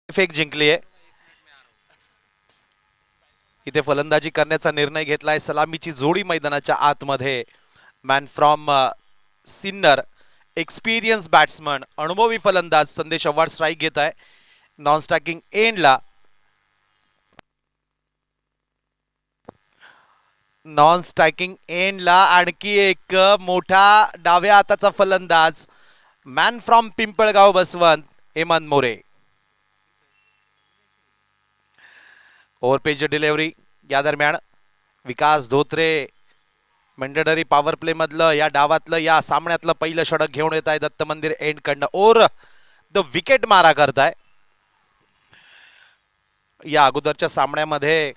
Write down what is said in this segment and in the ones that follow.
Fake जिंकली आहे. इथे फलंदाजी करण्याचा निर्णय घेतलाय. सलामीची जोडी मैदानाच्या आतमध्ये. Man from Sinnar, experience batsman, अनुभवी फलंदाज संदेश आव्हाड स्ट्राईक घेत आहे नॉन स्ट्रायकिंग एंडला. नॉन स्ट्रायकिंग एंडला आणखी एक मोठा डाव्या हाताचा फलंदाज, man from Pimpalgaon Baswant, Hemant More. Overpitch delivery. या दरम्यान Vikas Dhotre mandatory power play मधलं या डावातलं या सामन्यातलं पहिलं षटक घेऊन येत आहे दत्त मंदिर एंड कडनं. और द विकेट मारा करताय. या अगोदरच्या सामन्यामध्ये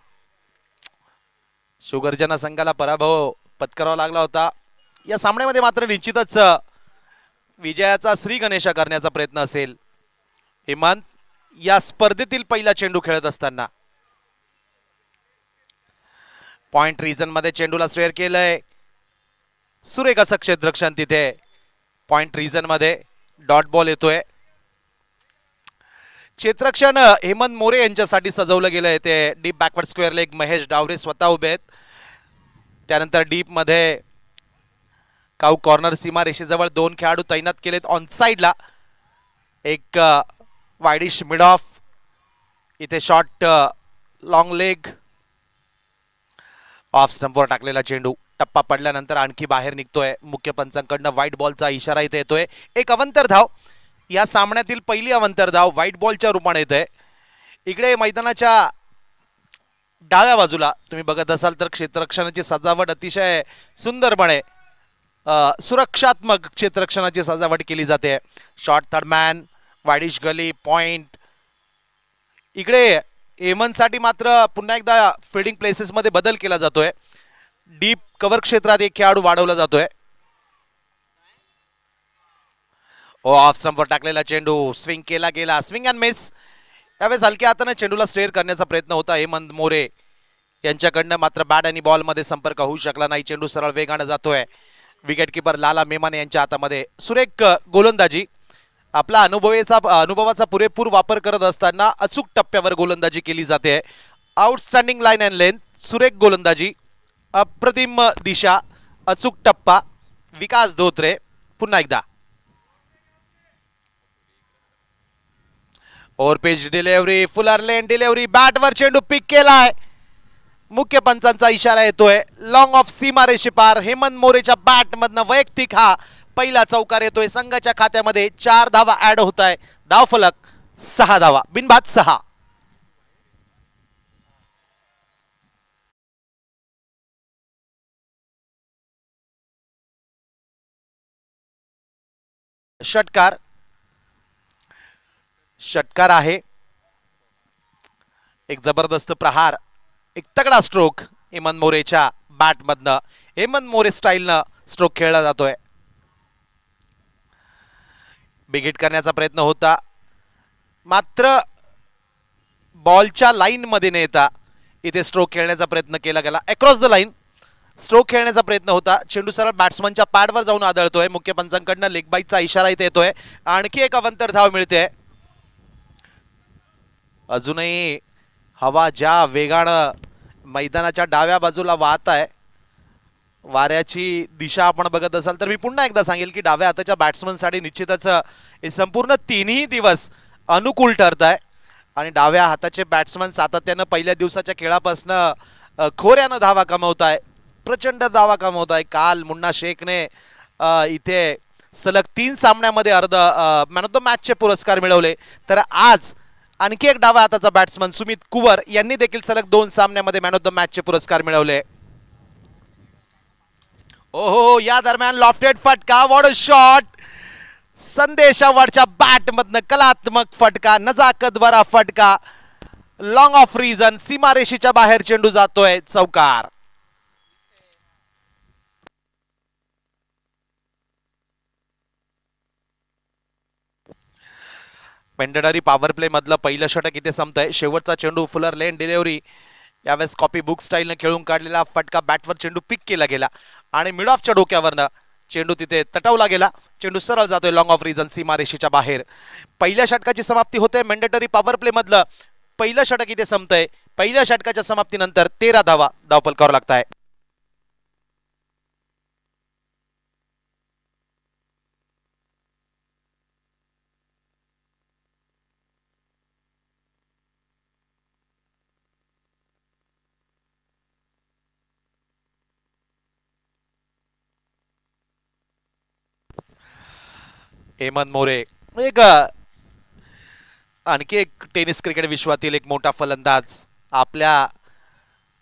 शुगर्जना संघाला पराभव पत्करावा लागला होता. या सामन्यामध्ये मात्र निश्चितच विजयाचा श्री गणेशा करण्याचा प्रयत्न असेल. हेमंत या स्पर्धेतील पहिला चेंडू खेळत असताना पॉइंट रिजन मध्ये चेंडूला स्ट्रेअर केलंय. सुरेख असं क्षेत्ररक्षण तिथे पॉइंट रिजन मध्ये. डॉट बॉल येतोय. क्षेत्ररक्षण हेमंत मोरे यांच्यासाठी सजवलं गेलंय. ते deep backward square leg Mahesh Daware स्वतः उभे आहेत. त्यानंतर डीप मध्ये काऊ कॉर्नर सीमा रेषेजवळ दोन खेळाडू तैनात केलेत. ऑन साइडला एक वायडिश मिड ऑफ. इथे शॉर्ट लॉंग लेग. ऑफ स्टंपवर टाकलेला चेंडू टप्पा पडल्यानंतर आणखी बाहेर निघतोय. मुख्य पंचांकडनं व्हाईट बॉलचा इशारा इथे येतोय. एक अवंतर धाव, या सामन्यातील पहिली अवंतर धाव व्हाईट बॉलच्या रूपाने येते. इकडे मैदानाच्या डाव्या बाजूला तुम्ही बघत असाल तर क्षेत्ररक्षणाची सजावट अतिशय सुंदरपणे सुरक्षात्मक क्षेत्ररक्षणाची सजावट केली जाते. शॉर्ट थर्ड मॅन, वायडिश गली, पॉइंट. इकडे हेमंतसाठी मात्र पुन्हा एकदा फिल्डिंग प्लेसेस मध्ये बदल केला जातोय. डीप कव्हर क्षेत्रात एक खेळाडू वाढवला जातोय. ऑफ स्टंपवर टाकलेला चेंडू स्विंग केला गेला. Swing and miss. त्यावेळेस हलक्या हाताने चेंडूला स्ट्रेअर करण्याचा प्रयत्न होता हेमंत मोरे यांच्याकडनं, मात्र बॅट आणि बॉल मध्ये संपर्क होऊ शकला नाही. चेंडू सरळ वेगाने जातोय. विकेट किपर लाला मेमाने यांच्या हातामध्ये. सुरेख गोलंदाजी. आपला अनुभवाचा पुरेपूर वापर करत असताना अचूक टप्प्यावर गोलंदाजी केली जाते. Outstanding line and length. सुरेख गोलंदाजी, अप्रतिम दिशा, अचूक टप्पा. विकास धोत्रे पुन्हा एकदा. ओव्हरपेज डिलिव्हरी, फुलर लेन डिलिव्हरी. बॅटवर चेंडू पिक केलाय. मुख्य पंचांचा इशारा येतोय. Long of Seema रेषेपार. Hemant मोरेच्या bat मधनं वैयक्तिक हा पहिला चौकार येतोय. संघाच्या खात्यामध्ये 4 धावा ऍड होत आहे. धाव फलक 6 धावा, बिनबाद 6. षटकार. षटकार आहे. एक जबरदस्त प्रहार, एक तगडा स्ट्रोक हेमंत मोरेच्या बॅट मधनं. हेमंत मोरे स्टाईलनं स्ट्रोक खेळला जातोय. बिग हिट करण्याचा प्रयत्न होता, मात्र बॉलच्या लाईन मध्ये न येता इथे स्ट्रोक खेळण्याचा प्रयत्न केला गेला. अक्रॉस द लाईन स्ट्रोक खेळण्याचा प्रयत्न होता. चेंडू सरळ बॅट्समनच्या पॅडवर जाऊन आदळतोय. मुख्य पंचांकडनं लेग बाईचा इशारा इथे येतोय. आणखी एक अवंतर धाव मिळते. अजूनही हवा ज्या वेगानं मैदानाच्या डाव्या बाजूला वाहत आहे, वाऱ्याची दिशा आपण बघत असाल तर मी पुन्हा एकदा सांगेल की डाव्या हाताच्या बॅट्समनसाठी निश्चितच हे संपूर्ण 3ही दिवस अनुकूल ठरत आहे. आणि डाव्या हाताचे बॅट्समन सातत्यानं पहिल्या दिवसाच्या खेळापासून खोऱ्यानं धावा कमवत आहे, प्रचंड धावा कमवत आहे. काल मुन्ना शेखने इथे सलग 3 सामन्यामध्ये मॅन ऑफ द मॅचचे पुरस्कार मिळवले. तर आज आणखी एक डाव्या हाताचा बॅट्समन सुमित कुवर यांनी देखील सलग 2 सामन्यामध्ये मॅन ऑफ द मॅचचे पुरस्कार मिळवले. ओहो, या दरम्यान लॉफ्टेड फटका. What a shot. संदेश आव्हाडच्या बॅट मधनं कलात्मक फटका, नजाकत भरा फटका. लॉंग ऑफ रिजन, सीमारेषेच्या बाहेर चेंडू जातोय. चौकार. पेंडडरी पॉवर प्ले मधलं पहिलं षटक इथे संपतंय. शेवटचा चेंडू फुलर लेन डिलिव्हरी. यावेळेस कॉपी बुक स्टाईलने खेळून काढलेला फटका. बॅटवर चेंडू पिक केला गेला आणि मिड ऑफच्या डोक्यावरनं चेंडू तिथे तटवला गेला. चेंडू सरळ जातोय लॉंग ऑफ रिजन सीमारेषेच्या बाहेर. पहिल्या षटकाची समाप्ती होते. मॅन्डेटरी पॉवर प्ले मधलं पहिलं षटक इथे संपतंय. पहिल्या षटकाच्या समाप्तीनंतर 13 धावा धावफलकावर लागताय. हेमंत मोरे एक आणखी एक टेनिस क्रिकेट विश्वातील एक मोठा फलंदाज. आपल्या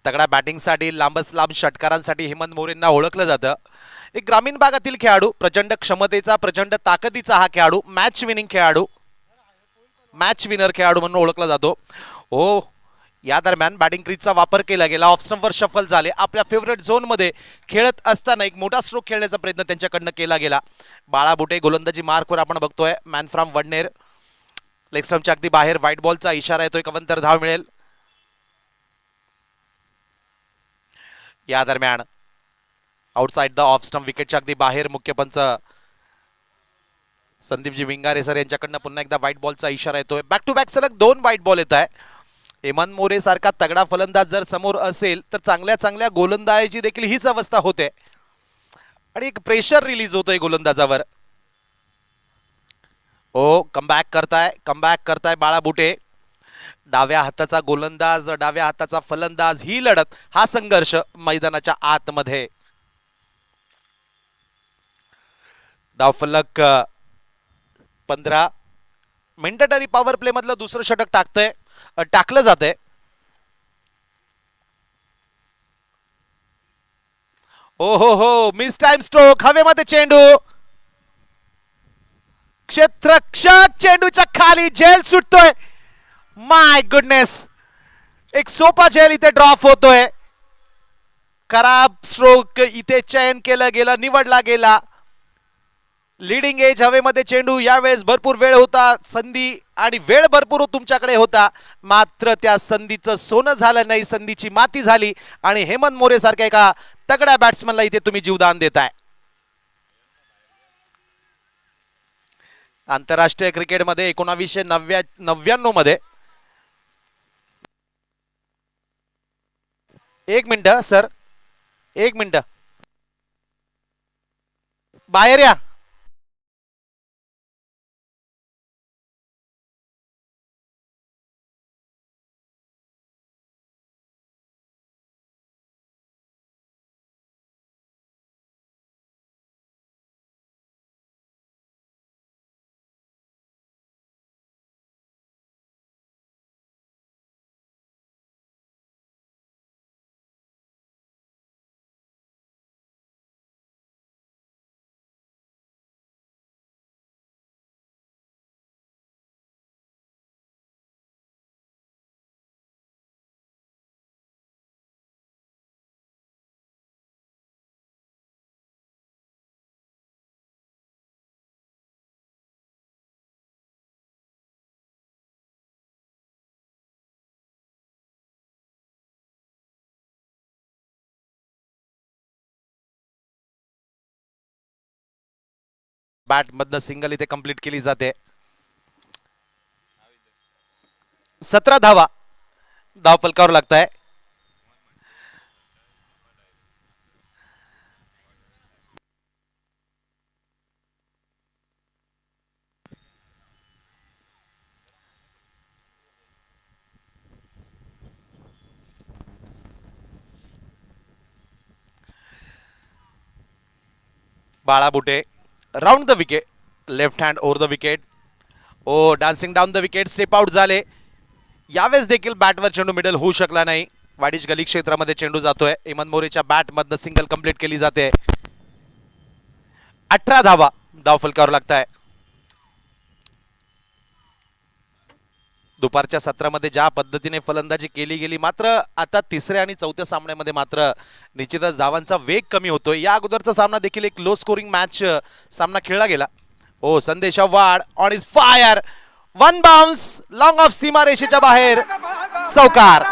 तगड्या बॅटिंगसाठी लांबच लांब षटकारांसाठी हेमंत मोरेंना ओळखलं जातं. एक ग्रामीण भागातील खेळाडू, प्रचंड क्षमतेचा, प्रचंड ताकदीचा हा खेळाडू, मॅच विनिंग खेळाडू, मॅच विनर खेळाडू म्हणून ओळखला जातो. हो, या दरम्यान बॅटिंग क्रीजचा वापर केला गेला. ऑफ स्टंपवर शफल झाले. आपल्या फेवरेट झोनमध्ये खेळत असताना एक मोठा स्ट्रोक खेळण्याचा प्रयत्न त्यांच्याकडनं केला गेला. बाळा बुटे गोलंदाजी मार्कवर आपण बघतोय. Man from Wadner. लेग स्टंपच्या अगदी बाहेर व्हाईट बॉलचा इशारा येतोय. कवंतर धाव मिळेल. या दरम्यान आउटसाइड द ऑफ स्टंप विकेटच्या अगदी बाहेर मुख्य पंच संदीपजी विंगारे सर यांच्याकडनं पुन्हा एकदा व्हाईट बॉलचा इशारा येतोय. बॅक टू बॅक सलग 2 व्हाईट बॉल येत आहे. हेमंत मोरे सारखा तगडा फलंदाज जर समोर असेल तर चांगल्या चांगल्या गोलंदाजी देखील हीच अवस्था होते आणि एक प्रेशर रिलीज होतोय गोलंदाजावर. ओ, कमबॅक करताय बाळा बुटे. डाव्या हाताचा गोलंदाज, डाव्या हाताचा फलंदाज, ही लढत, हा संघर्ष मैदानाच्या आतमध्ये. धावफलक 15. मॅन्डेटरी पॉवर प्ले मधलं दुसरं षटक टाकलं जातंय. ओ हो, मिस टाइम स्ट्रोक. हवेमध्ये चेंडू, क्षेत्ररक्षक चेंडूच्या खाली, झेल सुटतोय. माय गुडनेस, एक सोपा झेल इथे ड्रॉप होतोय. खराब स्ट्रोक इथे चयन केलं गेलं, निवडला गेला. लीडिंग एज हवेमध्ये चेंडू. यावेळेस भरपूर वेळ होता, संधी आणि वेळ भरपूर तुमच्याकडे होता, मात्र त्या संधीचं सोनं झालं नाही, संधीची माती झाली आणि हेमंत मोरे सारख्या एका तगड्या बॅट्समनला इथे तुम्ही जीवदान देताय. आंतरराष्ट्रीय क्रिकेटमध्ये 1999 मध्ये, एक मिनिट सर, एक मिनिट, बाहेर या. बॅट मधनं सिंगल इथे कंप्लीट केली जाते. 17 धावा धावफलकावर लागताय. Bala Bute round the wicket, left hand over the wicket. Oh, dancing down the wicket, step out झाले. यावेळेस देखील बॅटवर चेंडू मिडल होऊ शकला नाही. वाडिश गली क्षेत्रामध्ये चेंडू जातोय. हेमंत मोरेच्या बॅट मधनं सिंगल कंप्लीट केली जाते. 18 धावा धावफलकावर लागताय. दुपारच्या सत्रामध्ये ज्या पद्धतीने फलंदाजी केली गेली, मात्र आता तिसऱ्या आणि चौथ्या सामन्यामध्ये मात्र निश्चितच धावांचा वेग कमी होतोय. या अगोदरचा सामना देखील एक लो स्कोरिंग मॅच सामना खेळला गेला. ओ, संदेश वाड on is fire, 1 bounce long of सीमारेषेच्या बाहेर, चौकार.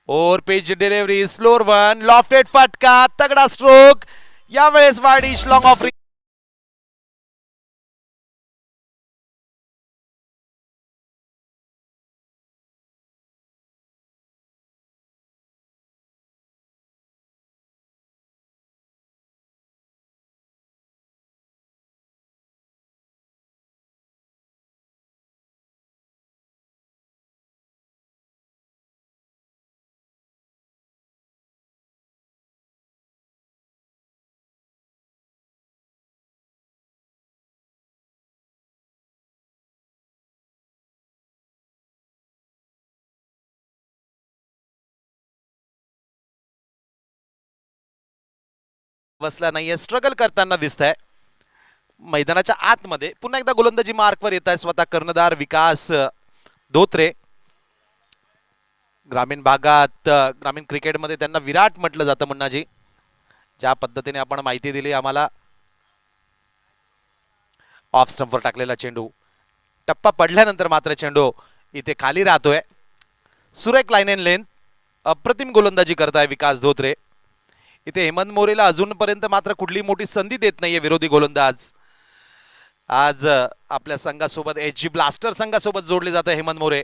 और page delivery slower one lofted फटका तगडा स्ट्रोक यावेळेस वाडिश लॉंग ऑफ बसला नाहीये स्ट्रगल करताना दिसत आहे मैदानाच्या आतमध्ये पुन्हा एकदा गोलंदाजी मार्कवर येत आहे स्वतः कर्णधार विकास धोत्रे ग्रामीण भागात ग्रामीण क्रिकेटमध्ये त्यांना विराट म्हटलं जातं मुन्नाजी ज्या पद्धतीने आपण माहिती दिली आम्हाला ऑफ स्टंपवर टाकलेला चेंडू टप्पा पडल्यानंतर मात्र चेंडू इथे खाली राहतोय सुरेख लाईन एन लेंथ अप्रतिम गोलंदाजी करताय विकास धोत्रे इथे हेमंत मोरेला अजूनपर्यंत मात्र कुठली मोठी संधी देत नाहीये विरोधी गोलंदाज आज आपल्या संघासोबत एचजी ब्लास्टर संघासोबत जोडले जाते हेमंत मोरे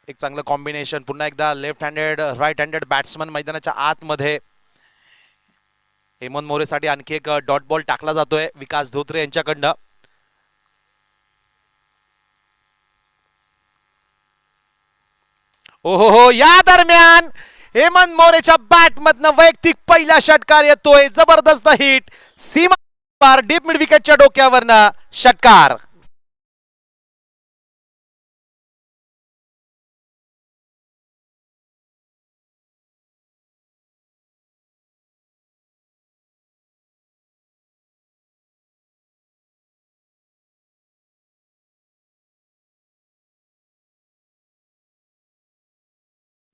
एक चांगलं कॉम्बिनेशन पुन्हा एकदा left handed right handed batsman मैदानाच्या आतमध्ये हेमंत मोरेसाठी आणखी एक डॉट बॉल टाकला जातोय विकास धोत्रे यांच्याकडनं ओहो या दरम्यान हेमंत मोरेच्या बॅट मधनं वैयक्तिक पहिला षटकार येतोय जबरदस्त हिट सीमा पार डीप मिड विकेटच्या डोक्यावरनं षटकार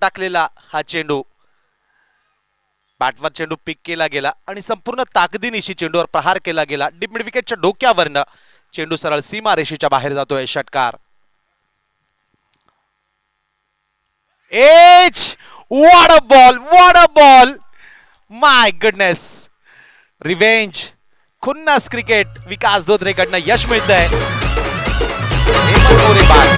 टाकलेला हा चेंडू बॅटवर चेंडू पिक केला गेला आणि संपूर्ण ताकदीनिशी चेंडूवर प्रहार केला गेला डीप मिड विकेटच्या डोक्यावरनं चेंडू सरळ सीमा रेषेच्या बाहेर जातोय षटकार एच what a ball my goodness revenge खुन्नस क्रिकेट विकास धोत्रेकडनं यश मिळतंय हेमंत मोरे बाद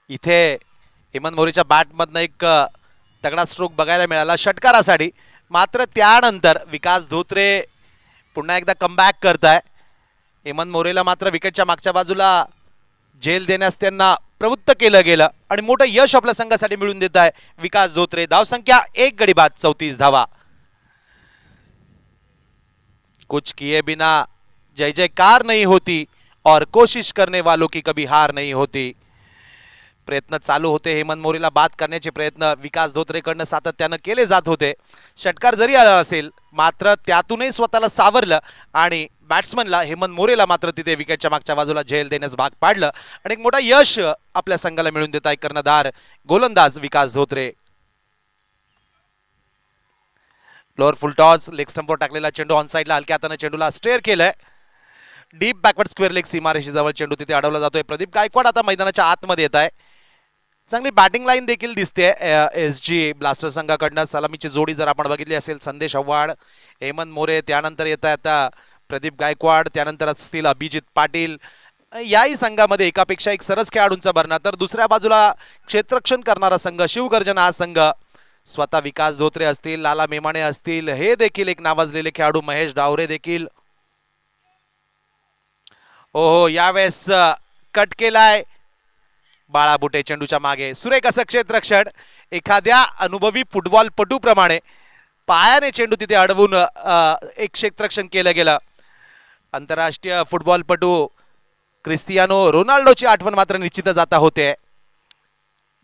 इथे हेमंत मोरेच्या बॅटमधनं एक तगडा स्ट्रोक बघायला मिळाला षटकारासाठी मात्र त्यानंतर विकास धोत्रे पुन्हा एकदा कमबॅक करताय हेमंत मोरेला मात्र विकेटच्या मागच्या बाजूला झेल देण्यास त्यांना प्रवृत्त केलं गेलं आणि मोठं यश आपल्या संघासाठी मिळवून देत आहे विकास धोत्रे धावसंख्या 1 गडी बाद 34 धावा कुछ किए बिना जय जयकार नहीं होती और कोशिश करने वालों की कभी हार नहीं होती प्रयत्न चालू होते हेमंत मोरेला बाद करण्याचे प्रयत्न विकास धोत्रेकडनं सातत्यानं केले जात होते षटकार जरी आला असेल मात्र त्यातूनही स्वतःला सावरलं आणि बॅट्समनला हेमंत मोरेला मात्र तिथे विकेटच्या मागच्या बाजूला झेल देण्यास भाग पाडलं आणि एक मोठा यश आपल्या संघाला मिळवून देत आहे कर्णधार गोलंदाज Vikas Dhotre lower full toss leg स्टंपवर टाकलेला चेंडू ऑन साइडला हलक्या हाताने चेंडूला स्टेअर केलंय डीप बॅकवर्ड स्क्वेअर लेग सीमारेषेजवळ चेंडू तिथे अडवला जातोय प्रदीप गायकवाड आता मैदानाच्या आतमध्ये येत आहे चांगली बॅटिंग लाईन देखील दिसते एसजी ब्लास्टर संघाकडनं सलामीची जोडी जर आपण बघितली असेल संदेश आव्हाड हेमंत मोरे त्यानंतर येत आहे आता प्रदीप गायकवाड त्यानंतर असतील अभिजित पाटील याही संघामध्ये एकापेक्षा एक सरस खेळाडूंचा भरणा तर दुसऱ्या बाजूला क्षेत्ररक्षण करणारा संघ शिवगर्जना हा संघ स्वतः विकास धोत्रे असतील लाला मेमाणे असतील हे देखील एक नावाजलेले खेळाडू महेश डावरे देखील ओहो यावेळेस कट केलाय बाळा बुटे चेंडूच्या मागे सुरेख असं क्षेत्ररक्षण एखाद्या अनुभवी फुटबॉलपटूप्रमाणे पायाने चेंडू तिथे अडवून एक क्षेत्ररक्षण केलं गेलं आंतरराष्ट्रीय फुटबॉलपटू क्रिस्टियानो रोनाल्डोची आठवण मात्र निश्चितच आता होते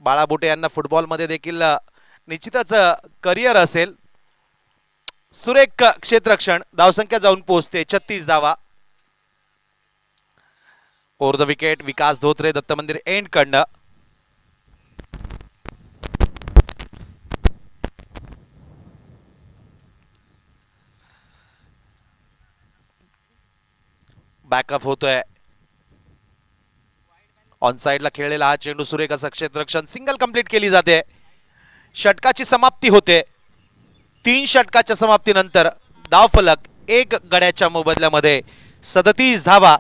बाळा बुटे यांना फुटबॉलमध्ये देखील निश्चितच करिअर असेल सुरेख क्षेत्ररक्षण, धावसंख्या जाऊन पोहोचते 36 धावा. ओव्हर द विकेट विकास धोत्रे दत्त मंदिर एंड कडनं. बॅकअप होतोय. ऑन साइडला खेळलेला हा चेंडू सुरेख असं क्षेत्ररक्षण, सिंगल कंप्लीट केली जाते. षटकाची समाप्ती होते. 3 षटकाच्या समाप्तीनंतर धावफलक 1 गड्याच्या मोबदल्यामध्ये 37 धावा.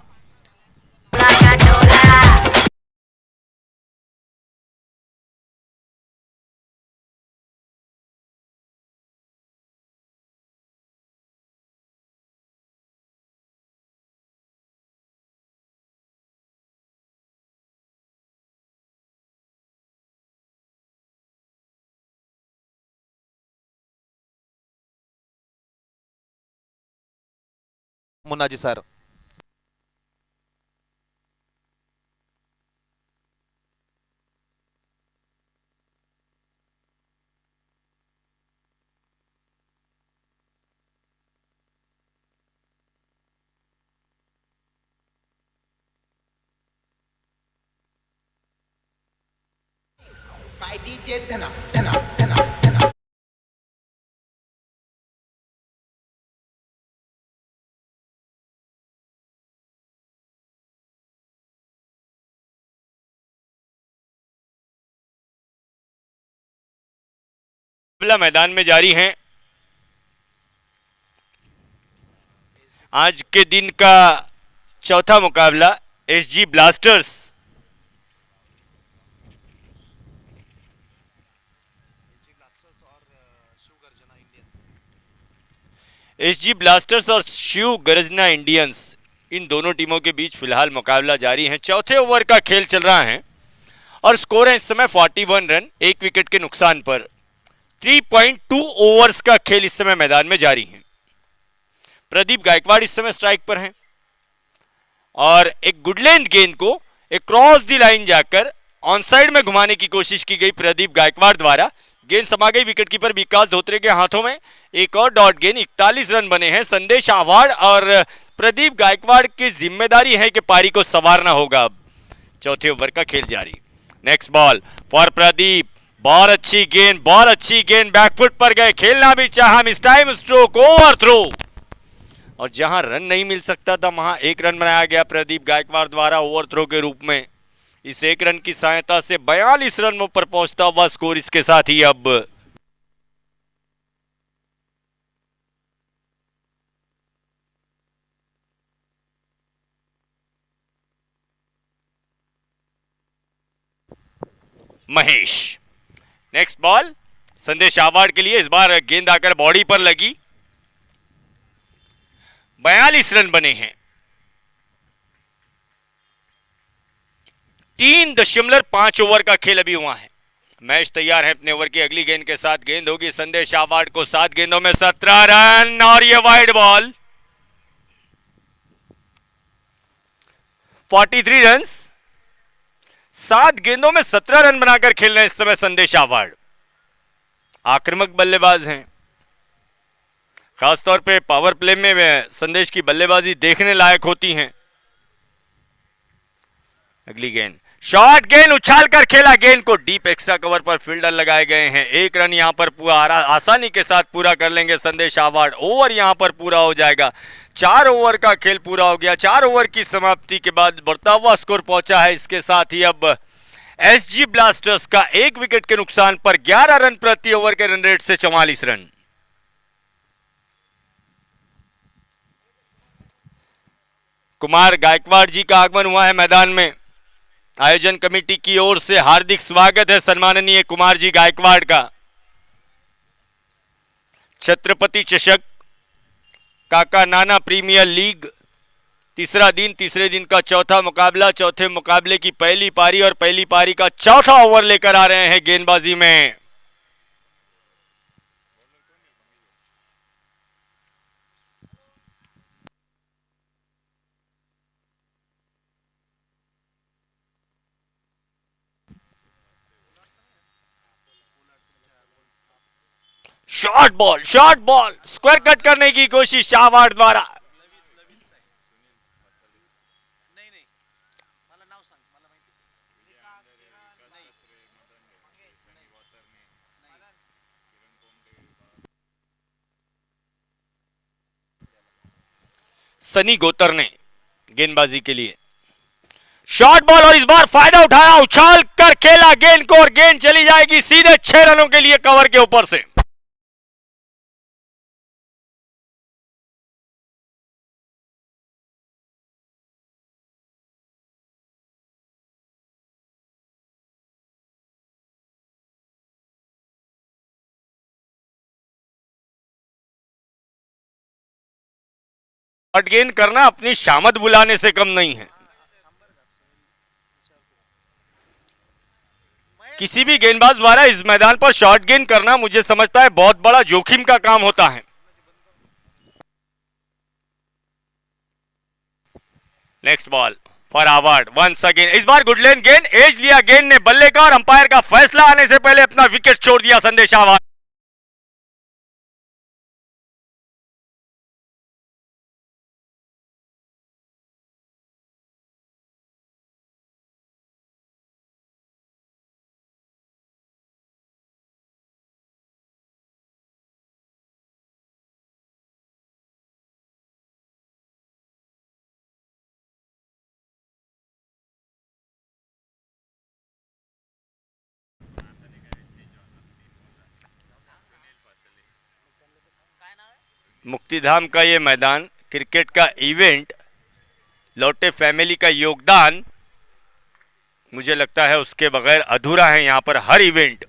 Munnaji sir. by DJ Dhana, Dhana, Dhana, Dhana. मैदान में जारी हैं. आज के दिन का चौथा मुकाबला एसजी ब्लास्टर्स और शिव गर्जना इंडियंस, इन दोनों टीमों के बीच फिलहाल मुकाबला जारी है. चौथे ओवर का खेल चल रहा है और स्कोर है इस समय 41 रन, 1 विकेट के नुकसान पर. 3.2 ओवर्स का खेल इस समय मैदान में जारी है. प्रदीप गायकवाड़ इस समय स्ट्राइक पर हैं और एक गुड लेंथ गेंद को एक क्रॉस दी लाइन जाकर ऑन साइड में घुमाने की कोशिश की गई प्रदीप गायकवाड़ द्वारा. गेंद समा गई विकेटकीपर विकास धोत्रे के हाथों में. एक और डॉट गेंद. 41 रन बने हैं. संदेश आवाड़ और प्रदीप गायकवाड़ की जिम्मेदारी है कि पारी को संवारना होगा. अब चौथे ओवर का खेल जारी. Next ball for Pradeep. बहुत अच्छी गेंद, बहुत अच्छी गेंद. बैकफुट पर गए, खेलना भी चाहा, miss time stroke, over throw. और जहां रन नहीं मिल सकता था वहां 1 रन बनाया गया प्रदीप गायकवाड़ द्वारा ओवर थ्रो के रूप में. इस 1 रन की सहायता से 42 रनों पर पहुंचता हुआ स्कोर इसके साथ ही अब महेश. नेक्स्ट बॉल संदेश आवाड़ के लिए. इस बार गेंद आकर बॉडी पर लगी. 42 रन बने हैं. 3.5 ओवर का खेल अभी हुआ है. मैच तैयार है अपने ओवर की अगली गेंद के साथ. गेंद होगी संदेश आवाड़ को. 7 गेंदों में 17 रन और ये वाइड बॉल. 43 रन, 7 गेंदों में 17 रन बनाकर खेल रहे हैं इस समय संदेश आवाड़. आक्रामक बल्लेबाज हैं. खासतौर पे पावर प्ले में संदेश की बल्लेबाजी देखने लायक होती हैं. अगली गेंद, शॉर्ट गेंद उछाल कर खेला. गेंद को डीप एक्स्ट्रा कवर पर फील्डर लगाए गए हैं. 1 रन यहां पर पूरा आसानी के साथ पूरा कर लेंगे संदेश आवाड़. ओवर यहां पर पूरा हो जाएगा. 4 ओवर का खेल पूरा हो गया. 4 ओवर की समाप्ति के बाद बढ़ता हुआ स्कोर पहुंचा है. इसके साथ ही अब एसजी ब्लास्टर्स का 1 विकेट के नुकसान पर 11 रन प्रति ओवर के रन रेट से 44 रन. कुमार गायकवाड़ जी का आगमन हुआ है मैदान में. आयोजन कमेटी की ओर से हार्दिक स्वागत है सम्माननीय कुमार जी गायकवाड़ का. छत्रपति चषक काका नाना प्रीमियर लीग तीसरा दिन, तीसरे दिन का चौथा मुकाबला. चौथे मुकाबले की पहली पारी और पहली पारी का चौथा ओवर लेकर आ रहे हैं गेंदबाजी में. शॉर्ट बॉल स्क्वायर कट करने की कोशिश शाहवाड़ द्वारा। सनी गोतरने गेंदबाजी के लिए शॉर्ट बॉल और इस बार फायदा उठाया, उछाल कर खेला गेंद को और गेंद चली जाएगी सीधे 6 रनों के लिए कवर के ऊपर से। शॉर्ट गेंद करना अपनी शामत बुलाने से कम नहीं है। किसी भी गेंदबाज द्वारा इस मैदान पर शॉर्ट गेंद करना मुझे समझता है बहुत बड़ा जोखिम का काम होता है। Next ball for Howard once again, इस बार गुडलैंड गेंद एज लिया गेंद ने बल्ले का और अंपायर का फैसला आने से पहले अपना विकेट छोड़ दिया संदेश हावर्ड। मुक्तिधाम का ये मैदान, क्रिकेट का इवेंट, लौटे फैमिली का योगदान, मुझे लगता है उसके बगैर अधूरा है। यहां पर हर इवेंट,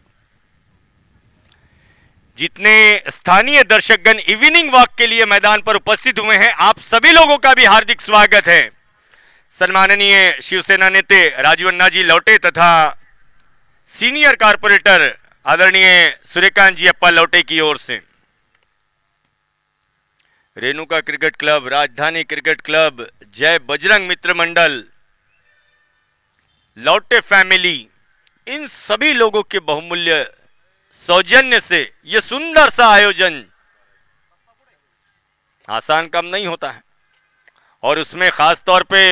जितने स्थानीय दर्शकगण इवनिंग वॉक के लिए मैदान पर उपस्थित हुए हैं, आप सभी लोगों का भी हार्दिक स्वागत है। सम्माननीय शिवसेना नेते राजू अन्ना जी लौटे तथा सीनियर कारपोरेटर आदरणीय सूर्यकांत जी अप्पा लौटे की ओर से Renuka cricket club, Rajdhani cricket club, Jai Bajrang Mitra Mandal, लौटे फैमिली, इन सभी लोगों के बहुमूल्य सौजन्य से यह सुंदर सा आयोजन आसान काम नहीं होता है और उसमें खास तौर पे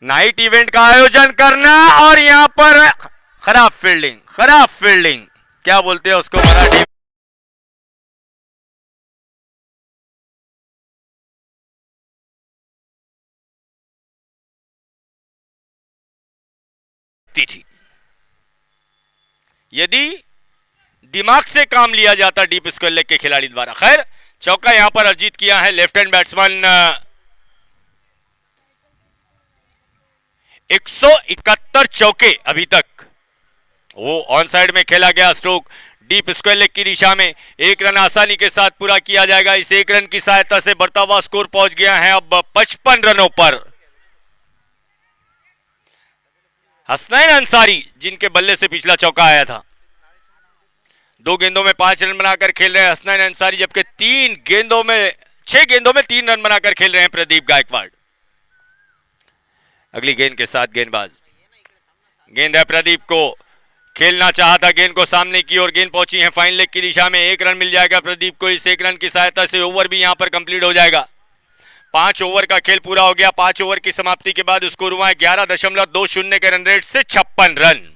नाइट इवेंट का आयोजन करना और यहां पर खराब फील्डिंग क्या बोलते हैं उसको मराठी थी। यदि दिमाग से काम लिया जाता डीप स्क्वायर लेग के खिलाड़ी द्वारा। खैर, चौका यहां पर अर्जित किया है लेफ्ट हैंड बैट्समैन 171 चौके अभी तक, वो ऑन साइड में खेला गया स्ट्रोक डीप स्क्वायर लेग की दिशा में। 1 रन आसानी के साथ पूरा किया जाएगा। इस 1 रन की सहायता से बढ़ता हुआ स्कोर पहुंच गया है अब 55 रनों पर। हसनैन अंसारी, जिनके बल्ले से पिछला चौका आया था, 2 गेंदों में 5 रन बनाकर खेल रहे हैं हसनैन अंसारी, जबकि 6 गेंदों में 3 रन बनाकर खेल रहे हैं प्रदीप गायकवाड़। अगली गेंद के साथ गेंदबाज, गेंद है प्रदीप को, खेलना चाहता गेंद को सामने की ओर, गेंद पहुंची है फाइन लेग की दिशा में। 1 रन मिल जाएगा प्रदीप को। इस 1 रन की सहायता से ओवर भी यहां पर कंप्लीट हो जाएगा। 5 ओवर का खेल पूरा हो गया। 5 ओवर की समाप्ति के बाद स्कोर हुआ है 11.20 के रन रेट से 56 रन।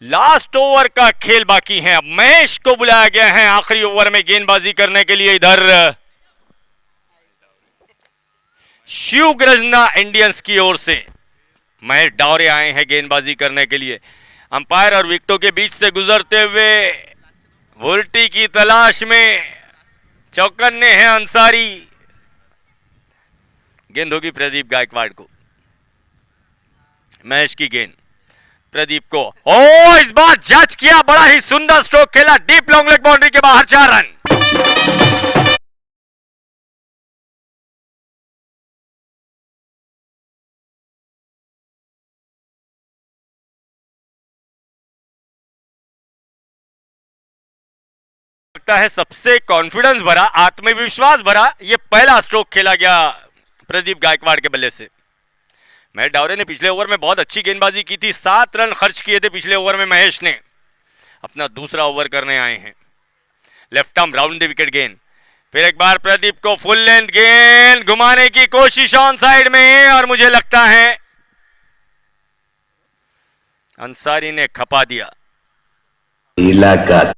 लास्ट ओवर का खेल बाकी है। अब महेश को बुलाया गया है आखिरी ओवर में गेंदबाजी करने के लिए। इधर शिव ग्रजना इंडियंस की ओर से महेश डावरे आए हैं गेंदबाजी करने के लिए। अंपायर और विकेटों के बीच से गुजरते हुए वोल्टी की तलाश में चौकन्ने हैं अंसारी। गेंद होगी प्रदीप गायकवाड़ को। महेश की गेंद प्रदीप को। ओ इस बार जज किया, बड़ा ही सुंदर स्ट्रोक खेला, डीप लॉन्ग लेग बाउंड्री के बाहर 4 रन। लगता है सबसे कॉन्फिडेंस भरा, आत्मविश्वास भरा ये पहला स्ट्रोक खेला गया प्रदीप गायकवाड़ के बल्ले से। महेश डावरे ने पिछले ओवर में बहुत अच्छी गेंदबाजी की थी, 7 रन खर्च किए थे पिछले ओवर में महेश ने। अपना दूसरा ओवर करने आए हैं। Left arm round the wicket गेंद, फिर एक बार प्रदीप को फुल लेंथ गेंद घुमाने की कोशिश ऑन साइड में, और मुझे लगता है अंसारी ने खपा दिया। इलाका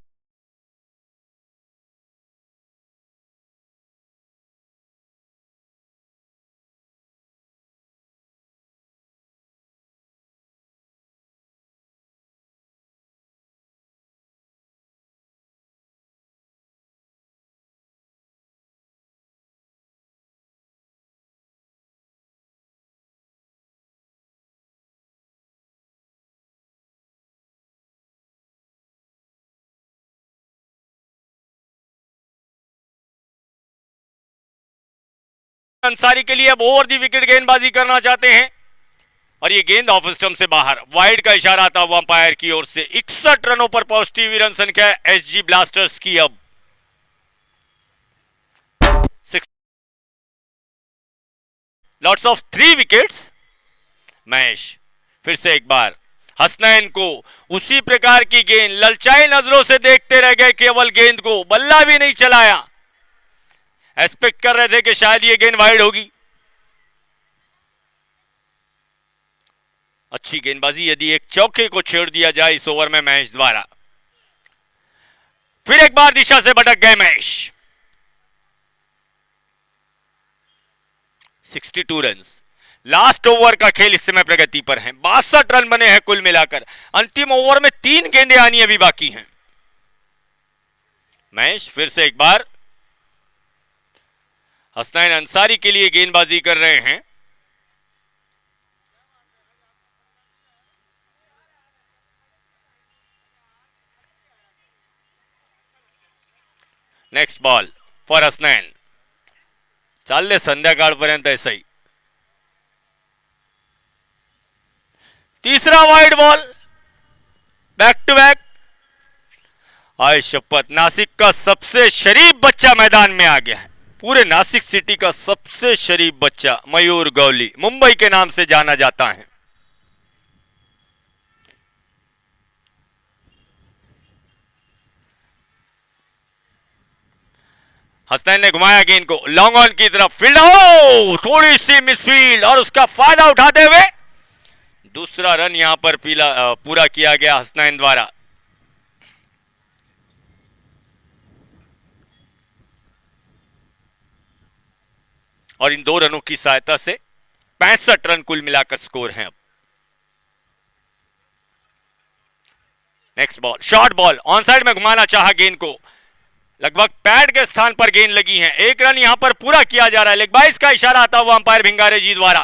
अंसारी के लिए अब ओवर दी विकेट गेंदबाजी करना चाहते हैं, और ये गेंद ऑफ स्टंप से बाहर, वाइड का इशारा आता हुआ अंपायर की ओर से। 61 रनों पर पहुंचती हुई रन संख्या एसजी ब्लास्टर्स की अब लॉट्स ऑफ 3 विकेट्स। महेश फिर से एक बार हसनैन को उसी प्रकार की गेंद, ललचाई नजरों से देखते रह गए केवल गेंद को, बल्ला भी नहीं चलाया। एक्सपेक्ट कर रहे थे कि शायद ये गेंद वाइड होगी। अच्छी गेंदबाजी, यदि एक चौके को छेड़ दिया जाए इस ओवर में महेश द्वारा। फिर एक बार दिशा से भटक गए महेश। 62 रन, लास्ट ओवर का खेल इस समय प्रगति पर है। 62 रन बने हैं कुल मिलाकर। अंतिम ओवर में 3 गेंदें आनी अभी बाकी हैं। महेश फिर से एक बार हसनैन अंसारी के लिए गेंदबाजी कर रहे हैं। नेक्स्ट बॉल फॉर हसनैन, चालले संध्याकाळपर्यंत ऐसही। तीसरा wide ball, back to back. आय शपथ, नासिक का सबसे शरीफ बच्चा मैदान में आ गया है। पूरे नासिक सिटी का सबसे शरीफ बच्चा मयूर गौली, मुंबई के नाम से जाना जाता है। हसनैन ने घुमाया गेंद को लॉन्ग ऑन की तरफ, फील्ड हो, थोड़ी सी मिसफील्ड, और उसका फायदा उठाते हुए दूसरा रन यहां पर पूरा किया गया हसनैन द्वारा। और इन 2 रनों की सहायता से 65 रन कुल मिलाकर स्कोर है अब। Next ball, short ball, on side में घुमाना चाहा गेंद को, लगभग पैड के स्थान पर गेंद लगी है। 1 रन यहां पर पूरा किया जा रहा है। लेग बाइस का इशारा आता हुआ अंपायर भिंगारे जी द्वारा।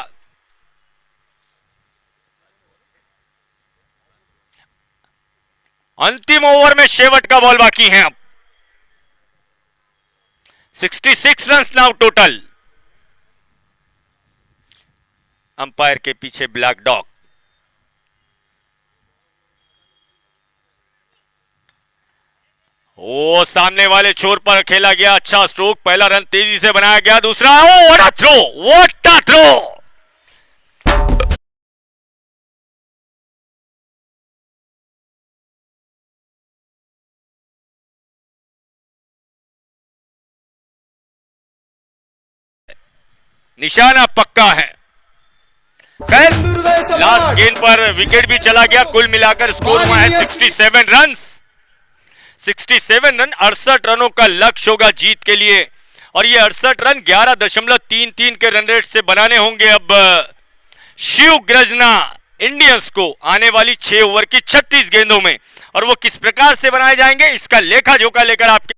अंतिम ओवर में शेवट का बॉल बाकी है अब। 66 रन नाउ टोटल। अंपायर के पीछे ब्लैक डॉग। ओ सामने वाले छोर पर खेला गया अच्छा स्ट्रोक, पहला रन तेजी से बनाया गया, दूसरा oh what a throw, what a throw. निशाना पक्का है। खैर लास्ट गेंद पर विकेट भी चला गया। कुल मिलाकर स्कोर हुआ है 67 रन। 67 रन, 68 रनों का लक्ष्य होगा जीत के लिए, और ये 68 रन 11.33 के रन रेट से बनाने होंगे अब शिव गर्जना इंडियंस को आने वाली 6 ओवर की 36 गेंदों में। और वो किस प्रकार से बनाए जाएंगे, इसका लेखा जोखा लेकर आपके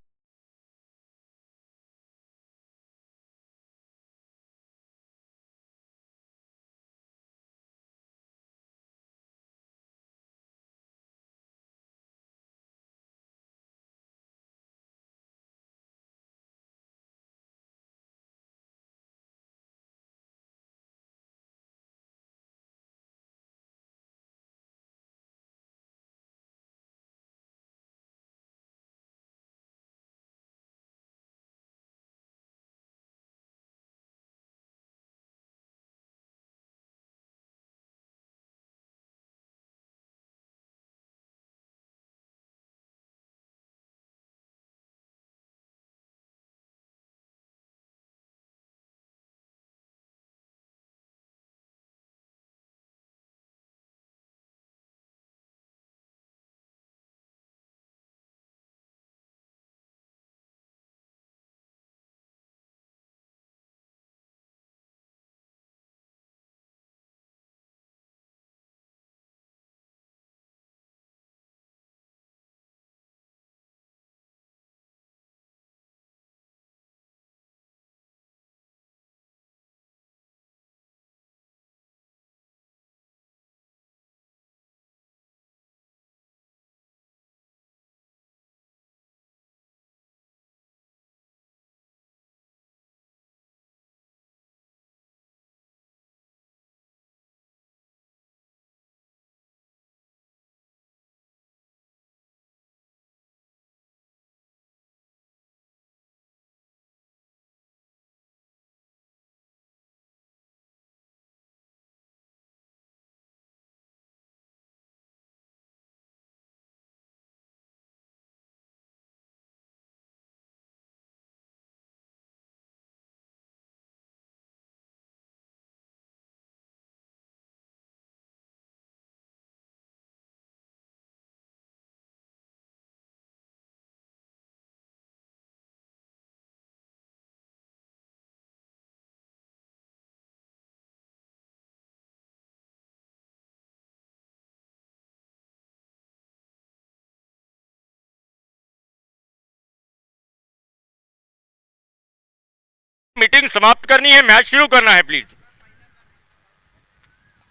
मीटिंग समाप्त करनी है, मैच शुरू करना है please.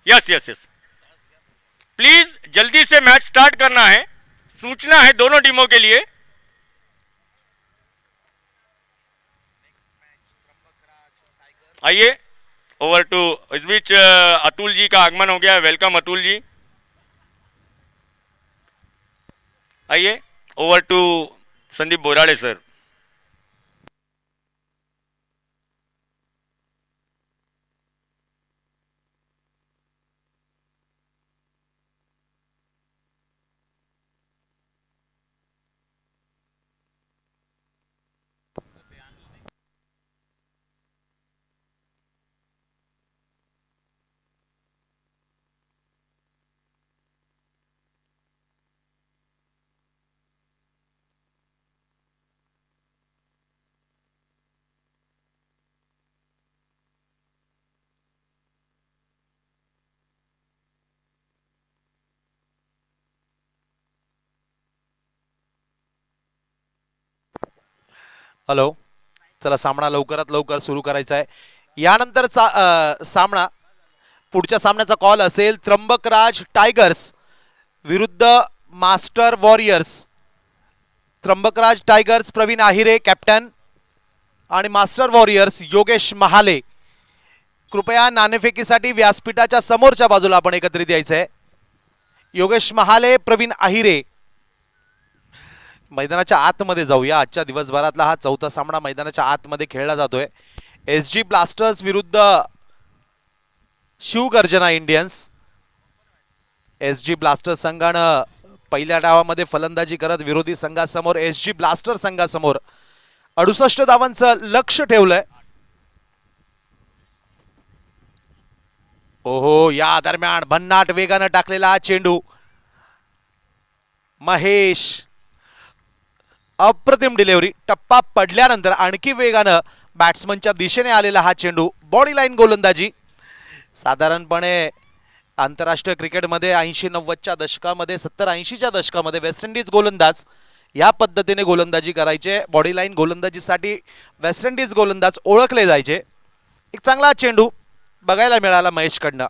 Yes yes yes, please जल्दी से मैच स्टार्ट करना है, सूचना है दोनों टीमों के लिए। आइए ओवर टू, इस बीच अतुल जी का आगमन हो गया है। वेलकम अतुल जी, आइए over to Sandeep Borade sir. Hello, चला सामना लवकरात लवकर सुरू करायचा आहे. यानंतरचा सामना, पुढच्या सामन्याचा कॉल असेल त्र्यंबकराज टायगर्स विरुद्ध मास्टर वॉरियर्स. त्र्यंबकराज टायगर्स प्रवीण आहिरे कॅप्टन आणि मास्टर वॉरियर्स योगेश महाले. कृपया नाणेफेकीसाठी व्यासपीठाच्या समोरच्या बाजूला आपण एकत्रित यायचं आहे. योगेश महाले, प्रवीण आहिरे. मैदानाच्या आतमध्ये जाऊया. आजच्या दिवसभरातला हा चौथा सामना मैदानाच्या आतमध्ये खेळला जातोय. एसजी ब्लास्टर्स विरुद्ध शिवगर्जना इंडियन्स. एसजी ब्लास्टर्स संघानं पहिल्या डावामध्ये फलंदाजी करत विरोधी संघासमोर, एसजी ब्लास्टर संघासमोर 68 धावांचं लक्ष ठेवलंय. ओहो, या दरम्यान भन्नाट वेगानं टाकलेला हा चेंडू. महेश, अप्रतिम डिलिव्हरी. टप्पा पडल्यानंतर आणखी वेगानं बॅट्समनच्या दिशेने आलेला हा चेंडू. बॉडी लाईन गोलंदाजी. साधारणपणे आंतरराष्ट्रीय क्रिकेटमध्ये 80-90च्या दशकामध्ये, 70-80च्या दशकामध्ये वेस्ट इंडिज गोलंदाज या पद्धतीने गोलंदाजी करायचे. बॉडी लाईन गोलंदाजीसाठी वेस्ट इंडिज गोलंदाज ओळखले जायचे. एक चांगला चेंडू बघायला मिळाला महेशकडनं.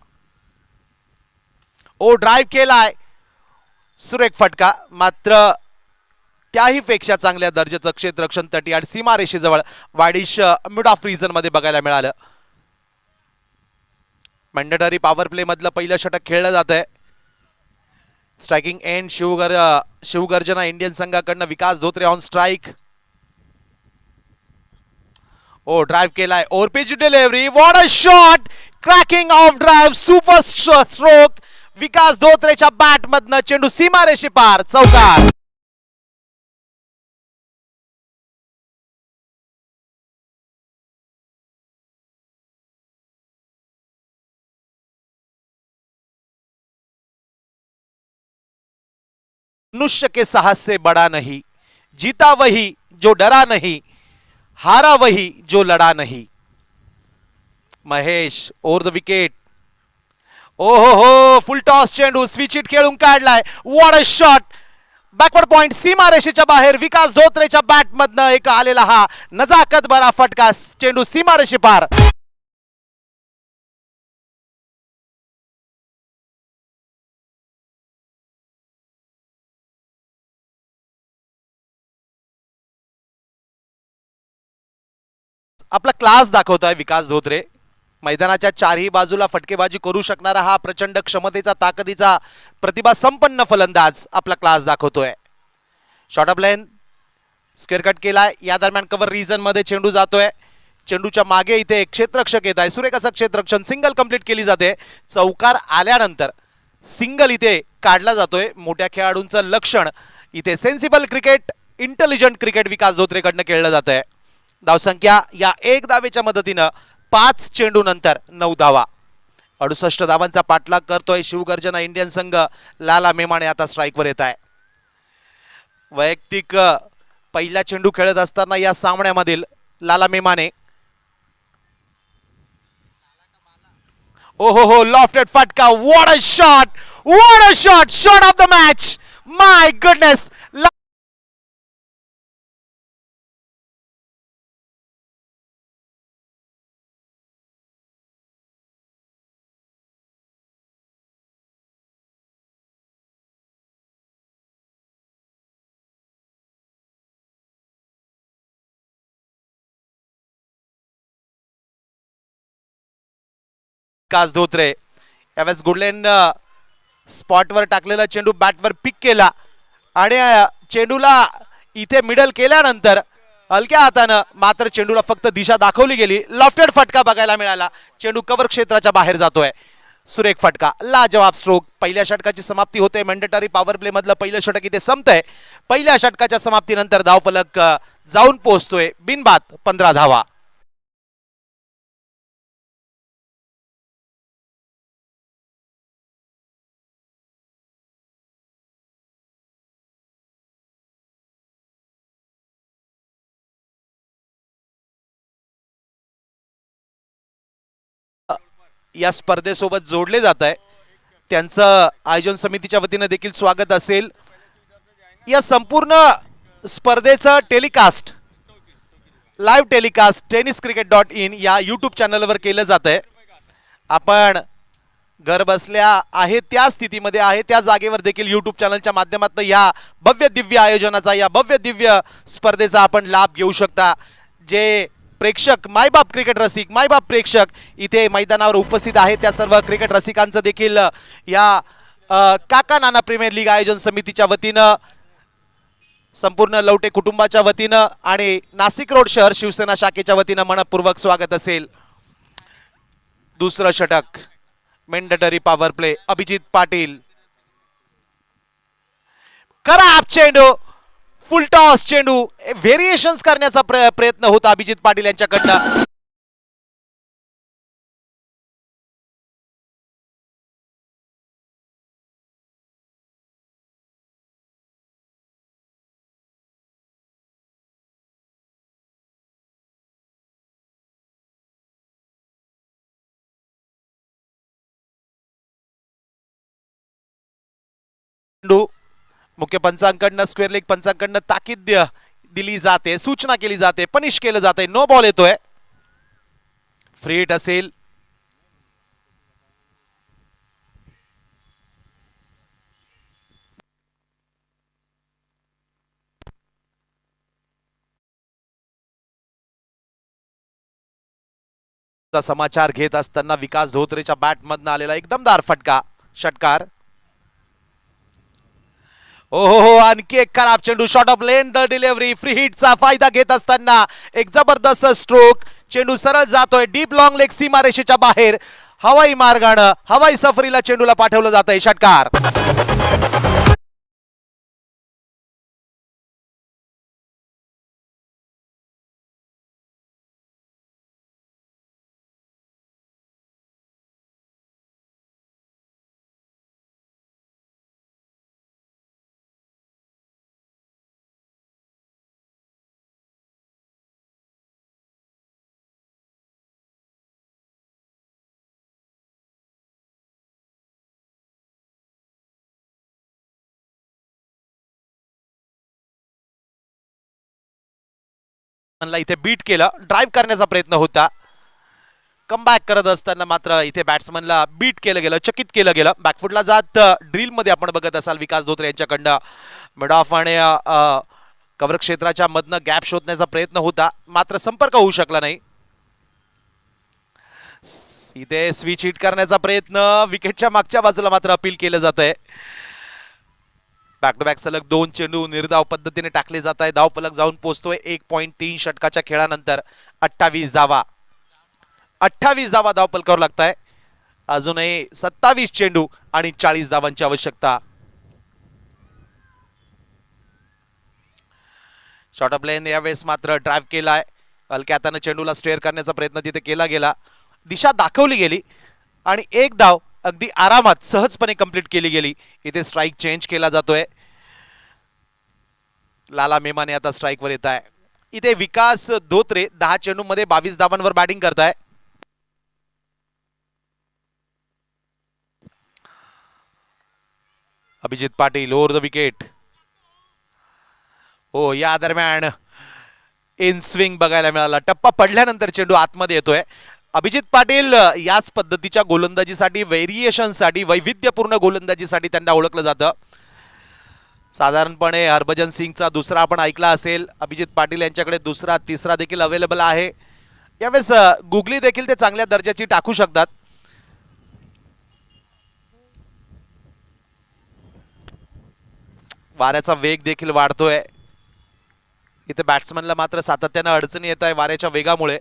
ओ, ड्राईव्ह केलाय, सुरेख फटका. मात्र त्याही पेक्षा चांगल्या दर्जाचं क्षेत्ररक्षण तटीआड सीमारेषेजवळ वाडिश मिड ऑफ रिजन मध्ये बघायला मिळालं. मॅन्डेटरी पॉवर प्ले मधलं पहिलं षटक खेळलं जात आहे. स्ट्रायकिंग एंड शिवगर्जना इंडियन संघाकडनं Vikas Dhotre on strike. Oh, drive केलाय, over pitch delivery. What a shot, cracking off drive, super stroke. Vikas धोत्रेच्या बॅट मधनं चेंडू सीमारेषे पार, चौकार. मनुष्य के साहस से बड़ा नहीं, जीता वही जो डरा नहीं, हारा वही जो लड़ा नहीं. Mahesh over the wicket. ओहो हो, फुल टॉस चेंडू स्विच हिट खेळून काढलाय. What a shot, backward point सीमारेषेच्या बाहेर. विकास धोत्रेच्या बॅट मधनं एक आलेला हा नजाकत भरा फटका. चेंडू सीमारेषे पार. आपला क्लास दाखवतोय विकास धोत्रे. मैदानाच्या चारही बाजूला फटकेबाजी करू शकणारा हा प्रचंड क्षमतेचा, ताकदीचा, प्रतिभा संपन्न फलंदाज आपला क्लास दाखवतोय. Short of line square cut केलाय. या दरम्यान कव्हर रिजन मध्ये चेंडू जातोय. चेंडूच्या मागे इथे एक क्षेत्ररक्षक येत आहे. सुरेख असं क्षेत्ररक्षण. सिंगल कंप्लीट केली जाते. चौकार आल्यानंतर सिंगल इथे काढला जातोय. मोठ्या खेळाडूंचं लक्षण इथे. Sensible cricket, intelligent cricket Vikas धोत्रेकडनं खेळलं जात आहे. धावसंख्या या एक धावेच्या मदतीनं 5 चेंडू नंतर 9 धावा. 68 धावांचा पाठलाग करतोय शिवगर्जना इंडियन संघ. लाला मेमाने आता स्ट्राईकवर येत आहे. वैयक्तिक पहिला चेंडू खेळत असताना या सामन्यामधील लाला मेमाने. ओहो हो, लॉफ्टेड फटका. What a shot, what a shot, shot of the match. My goodness. Vikas Dhotre यावेळेस गुडलेन स्पॉटवर टाकलेला चेंडू बॅटवर पिक केला आणि चेंडूला इथे मिडल केल्यानंतर हलक्या हातानं मात्र चेंडूला फक्त दिशा दाखवली गेली. लॉफ्टेड फटका बघायला मिळाला. चेंडू कव्हर क्षेत्राच्या बाहेर जातोय. सुरेख फटका, लाजवाब स्ट्रोक. पहिल्या षटकाची समाप्ती होते. मॅन्डेटरी पॉवर प्ले मधलं पहिलं षटक इथे संपतंय. पहिल्या षटकाच्या समाप्तीनंतर धावफलक जाऊन पोहोचतोय बिनबाद 15 धावा. या स्पर्धेसोबत जोडले जात आहे त्यांचं आयोजन समितीच्या वतीनं देखील स्वागत असेल. या संपूर्ण स्पर्धेचं टेलिकास्ट, लाईव्ह टेलिकास्ट tenniscricket.in या यूट्यूब चॅनलवर केलं जात आहे. आपण घर बसल्या आहे त्या स्थितीमध्ये आहे त्या जागेवर देखील यूट्यूब चॅनलच्या माध्यमातून या भव्य दिव्य आयोजनाचा, या भव्य दिव्य स्पर्धेचा आपण लाभ घेऊ शकता. जे प्रेक्षक, मायबाप क्रिकेट रसिक, मायबाप प्रेक्षक इथे मैदानावर उपस्थित आहेत त्या सर्व क्रिकेट रसिकांचं देखील या काका नाना प्रीमियर लीग आयोजन समितीच्या वतीनं, संपूर्ण लवटे कुटुंबाच्या वतीनं आणि नाशिक रोड शहर शिवसेना शाखेच्या वतीनं मनपूर्वक स्वागत असेल. दुसरं षटक, mandatory power play. Abhijit Patil, खराब चेंडू, फुल टॉस चेंडू. व्हेरिएशन्स करण्याचा प्रयत्न होता अभिजित पाटील यांच्याकडनं. मुख्य पंचांकडनं, स्क्वेअर लेग पंचांकडनं ताकीद दिली जाते, सूचना केली जाते, पनिश केलं जाते. नो बॉल येतोय. फ्री हिट असेल. समाचार घेत असताना विकास धोत्रेच्या बॅट मधनं आलेला एक दमदार फटका, षटकार. हो, आणखी एक खराब चेंडू. Short of length, the delivery. Free हिटचा फायदा घेत असताना एक जबरदस्त स्ट्रोक. चेंडू सरळ जातोय डीप लॉंग लेग सीमारेषेच्या बाहेर. हवाई मार्गानं, हवाई सफरीला चेंडूला पाठवलं जात आहे. षटकार. इथे बीट केलं. ड्राईव्ह करण्याचा प्रयत्न होता. कमबॅक करत असताना मात्र इथे बॅट्समनला बीट केलं गेलं, चकित केलं गेलं. बॅकफुटला जात ड्रिल मध्ये आपण बघत असाल विकास धोत्रे यांच्याकडनं मिड ऑफ आणि कव्हर क्षेत्राच्या मधनं गॅप शोधण्याचा प्रयत्न होता, मात्र संपर्क होऊ शकला नाही. इथे स्विच हिट करण्याचा प्रयत्न विकेटच्या मागच्या बाजूला मात्र अपील केलं जात आहे. बॅक टू बॅक सलग 2 चेंडू निर्धाव पद्धतीने टाकले जात आहे. धावफलक जाऊन पोहोचतोय 1.3 षटकाच्या खेळानंतर 28 धावा. 28 धावा धावफलकावर लागताय. अजूनही 27 चेंडू आणि 40 धावांची आवश्यकता. शॉर्ट ऑफ लेन यावेळेस मात्र ड्राईव्ह केलाय. हलक्या हाताने चेंडूला स्टेअर करण्याचा प्रयत्न तिथे केला गेला. दिशा दाखवली गेली आणि एक धाव अगदी आरामात सहजपणे कंप्लीट केली गेली. इथे स्ट्राइक चेंज केला जातोय. लाला मेमाने आता स्ट्राइक वर येत आहे. इथे विकास धोत्रे 10 चेंडू मध्ये 22 धावांवर बॅटिंग करताय. Abhijit Patil over the wicket. हो, या दरम्यान इन स्विंग बघायला मिळाला. टप्पा पडल्यानंतर चेंडू आतमध्ये येतोय. अभिजित पाटील याच पद्धतीच्या गोलंदाजीसाठी, व्हेरिएशनसाठी, वैविध्यपूर्ण गोलंदाजीसाठी त्यांना ओळखलं जातं. साधारणपणे हरभजन सिंगचा दुसरा आपण ऐकला असेल. अभिजित पाटील यांच्याकडे दुसरा, तिसरा देखील अवेलेबल आहे. यावेळेस गुगली देखील ते चांगल्या दर्जाची टाकू शकतात. वाऱ्याचा वेग देखील वाढतोय. इथे बॅट्समनला मात्र सातत्यानं अडचणी येत आहे वाऱ्याच्या वेगामुळे.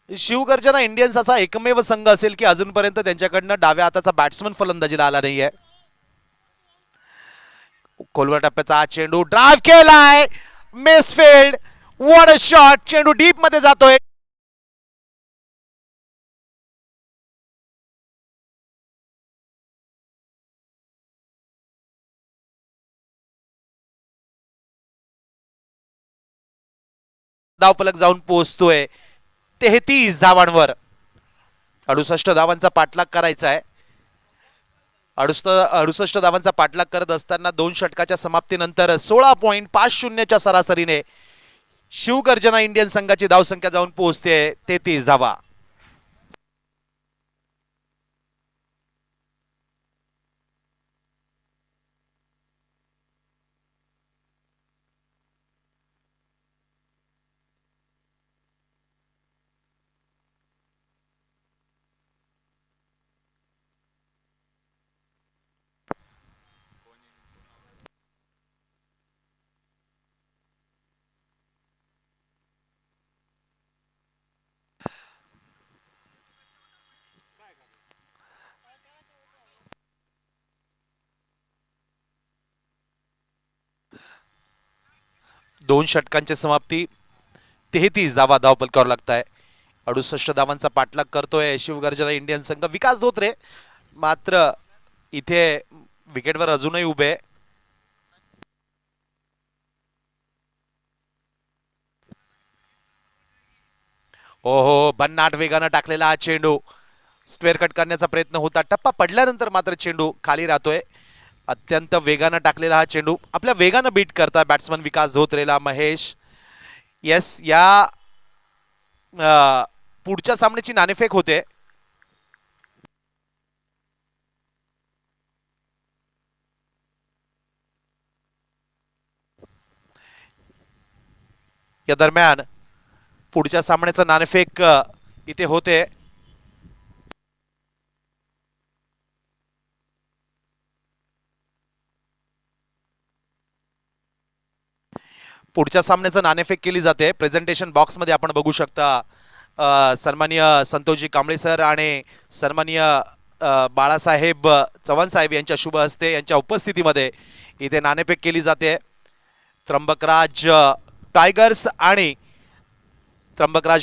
शिवगर्जना इंडियन्स असा एकमेव संघ असेल की अजूनपर्यंत त्यांच्याकडनं डाव्या हाताचा बॅट्समन फलंदाजीला आला नाहीये. खोलवर टप्प्याचा हा चेंडू ड्राइव्ह केलाय, मिसफील्ड. What a shot. चेंडू डीप मध्ये जातोय. धावफलक जाऊन पोहोचतोय 33 धावांवर. 68 धावांचा पाठलाग करायचा आहे. 68 धावांचा पाठलाग करत असताना 2 षटकाच्या समाप्तीनंतर 16.50च्या सरासरीने शिवगर्जना इंडियन संघाची धावसंख्या जाऊन पोहोचते 33 धावा. दोन षटकांची समाप्ती 33 धावा धावफलकावर लागत आहे. 68 धावांचा पाठलाग करतोय शिवगर्जना इंडियन संघ. विकास धोत्रे मात्र इथे विकेटवर अजूनही उभे. ओहो, भन्नाट वेगानं टाकलेला हा चेंडू स्क्वेअर कट करण्याचा प्रयत्न होता. टप्पा पडल्यानंतर मात्र चेंडू खाली राहतोय. अत्यंत वेगानं टाकलेला हा चेंडू आपल्या वेगानं बीट करताय बॅट्समन विकास धोत्रेला महेश. येस, या पुढच्या सामन्याची नाणेफेक होते. या दरम्यान पुढच्या सामन्याचं नाणेफेक इथे होते. पुढच्या सामन्याचं नाणेफेक केली जाते. प्रेझेंटेशन बॉक्समध्ये आपण बघू शकता सन्माननीय संतोषजी कांबळे सर आणि सन्माननीय बाळासाहेब चव्हाण साहेब यांच्या शुभ हस्ते यांच्या उपस्थितीमध्ये इथे नाणेफेक केली जाते. त्र्यंबकराज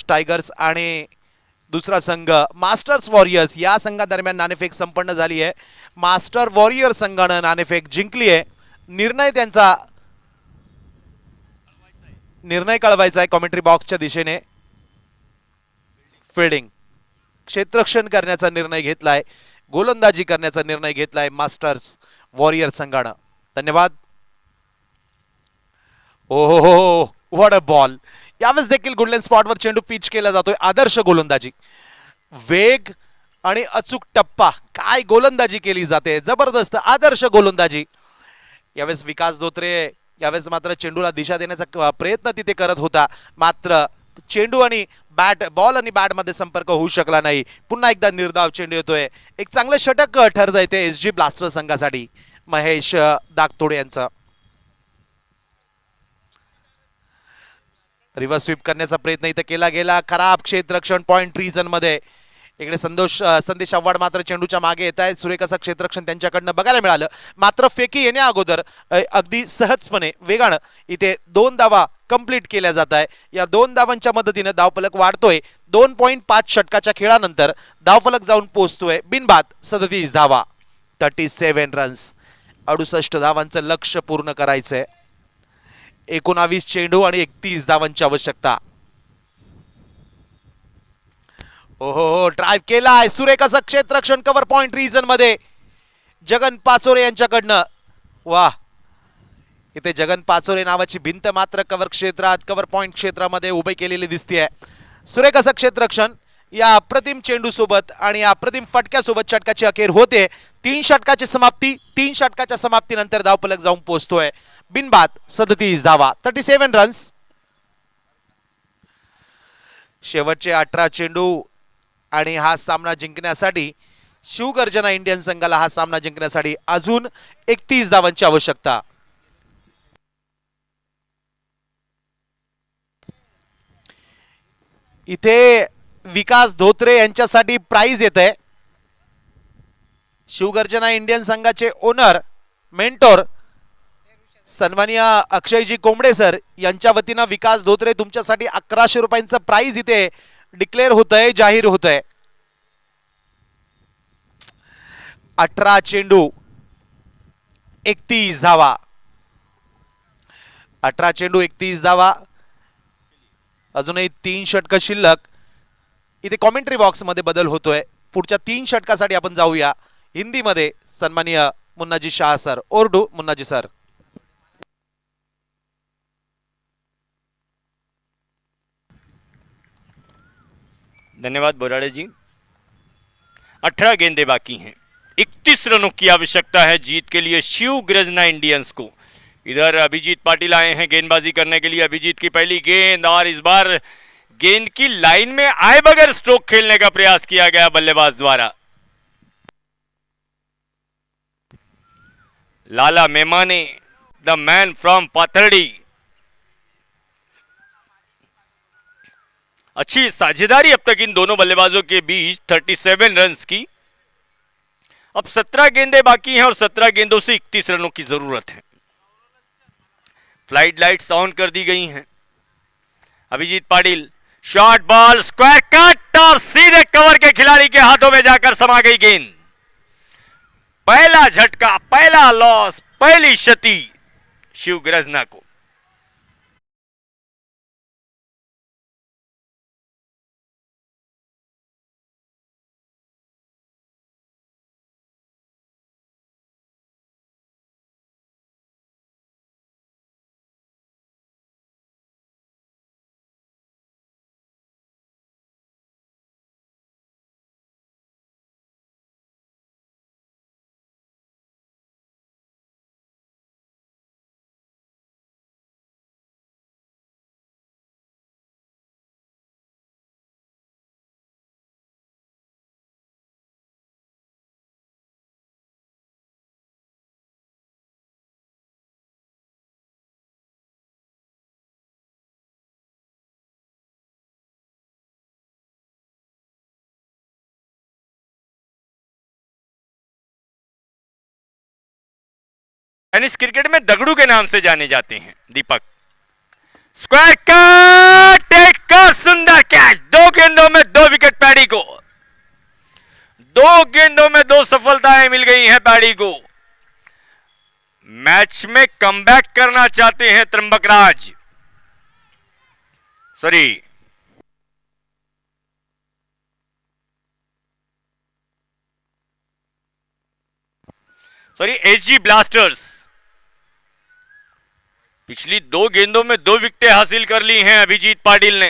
टायगर्स आणि दुसरा संघ मास्टर्स वॉरियर्स या संघादरम्यान नाणेफेक संपन्न झाली आहे. मास्टर वॉरियर संघानं नाणेफेक जिंकली आहे. निर्णय कळवायचा आहे कॉमेंट्री बॉक्सच्या दिशेने. फिल्डिंग क्षेत्ररक्षण करण्याचा निर्णय घेतलाय, गोलंदाजी करण्याचा निर्णय घेतलाय मास्टर्स वॉरियर संघानं. धन्यवाद. ओहो, व्हॉट अ बॉल. यावेळेस देखील गुडलँड स्पॉटवर चेंडू पिच केला जातोय. आदर्श गोलंदाजी, वेग आणि अचूक टप्पा. काय गोलंदाजी केली जाते, जबरदस्त आदर्श गोलंदाजी. यावेळेस विकास धोत्रे यावेळेस मात्र चेंडूला दिशा देण्याचा प्रयत्न तिथे करत होता, मात्र चेंडू आणि बॉल आणि बॅट मध्ये संपर्क होऊ शकला नाही. पुन्हा एकदा निर्धाव चेंडू येतोय. एक चांगलं षटक ठरत आहे ते SG ब्लास्टर संघासाठी महेश दागतोडे यांचं. रिव्हर्स स्वीप करण्याचा प्रयत्न इथे केला गेला. खराब क्षेत्ररक्षण पॉइंट रिजन मध्ये. इकडे संदेश आव्हाड मात्र चेंडूच्या मागे येत आहेत. सुरेख असं क्षेत्ररक्षण त्यांच्याकडनं बघायला मिळालं, मात्र फेकी येण्या अगोदर अगदी सहजपणे वेगानं इथे 2 धावा कंप्लीट केल्या जात आहे. या 2 धावांच्या मदतीने धावफलक वाढतोय. 2.5 षटकाच्या खेळानंतर धावफलक जाऊन पोहोचतोय बिनबाद 37 धावा, 37 रन्स. 68 धावांचं लक्ष पूर्ण करायचंय. 19 चेंडू आणि 31 धावांची आवश्यकता. ओहो, ड्राइव्ह केलाय सुरेख असं क्षेत्ररक्षण कव्हर पॉइंट रिजन मध्ये जगन पाचोरे यांच्याकडनं. वाह, इथे जगन पाचोरे नावाची भिंत मात्र कव्हर क्षेत्रात कव्हर पॉइंट क्षेत्रामध्ये उभे केलेली दिसतेय. सुरेख असं क्षेत्ररक्षण या अप्रतिम चेंडू सोबत आणि या अप्रतिम फटक्यासोबत षटकाची अखेर होते. 3 षटकाची समाप्ती. 3 षटकाच्या समाप्तीनंतर धावफलक जाऊन पोहोचतोय बिनबाद 37 धावा, 37 रन्स. शेवटचे 18 चेंडू आणि हा सामना जिंकण्यासाठी शिवगर्जना इंडियन संघाला हा सामना जिंकण्यासाठी अजून 31 धावांची आवश्यकता. इथे विकास धोत्रे यांच्यासाठी प्राइज येत आहे. शिवगर्जना इंडियन संघाचे ओनर मेंटोर सन्माननीय अक्षयजी कोंबडे सर यांच्या वतीनं विकास धोत्रे तुमच्यासाठी 1100 रुपयांचं प्राइज इथे डिक्लेअर होत आहे, जाहीर होत आहे. 18 चेंडू 31 धावा, 18 चेंडू 31 धावा. अजूनही 3 षटक शिल्लक. इथे कॉमेंट्री बॉक्स मध्ये बदल होतोय. पुढच्या 3 षटकासाठी आपण जाऊया हिंदीमध्ये. सन्माननीय मुन्नाजी शाह सर, ओरडू मुन्नाजी सर. धन्यवाद बोराड़े जी. 18 गेंदे बाकी हैं. 31 रनों की आवश्यकता है जीत के लिए शिव गर्जना इंडियंस को. इधर अभिजीत पाटिल आए हैं गेंदबाजी करने के लिए. अभिजीत की पहली गेंद और इस बार गेंद की लाइन में आए बगैर स्ट्रोक खेलने का प्रयास किया गया बल्लेबाज द्वारा. लाला मेमाने, द मैन फ्रॉम पाथरडी. अच्छी साझेदारी अब तक इन दोनों बल्लेबाजों के बीच. 37 रन्स की. अब 17 गेंदें बाकी हैं और 17 गेंदों से 31 रनों की जरूरत है. फ्लाइट लाइट्स ऑन कर दी गई हैं. Abhijeet Patil, short ball, square cut और सीधे कवर के खिलाड़ी के हाथों में जाकर समा गई गेंद. पहला झटका, पहला लॉस, पहली क्षति शिव गर्जना को. टेनिस क्रिकेट में दगड़ू के नाम से जाने जाते हैं दीपक. स्क्वायर कट, एक सुंदर कैच. 2 गेंदों में 2 विकेट पैडी को. 2 गेंदों में 2 सफलताएं मिल गई हैं पैडी को. मैच में कमबैक करना चाहते हैं त्र्यंबकराज. Sorry SG blasters. पिछली 2 गेंदों में 2 विकेटें हासिल कर ली हैं अभिजीत पाटिल ने.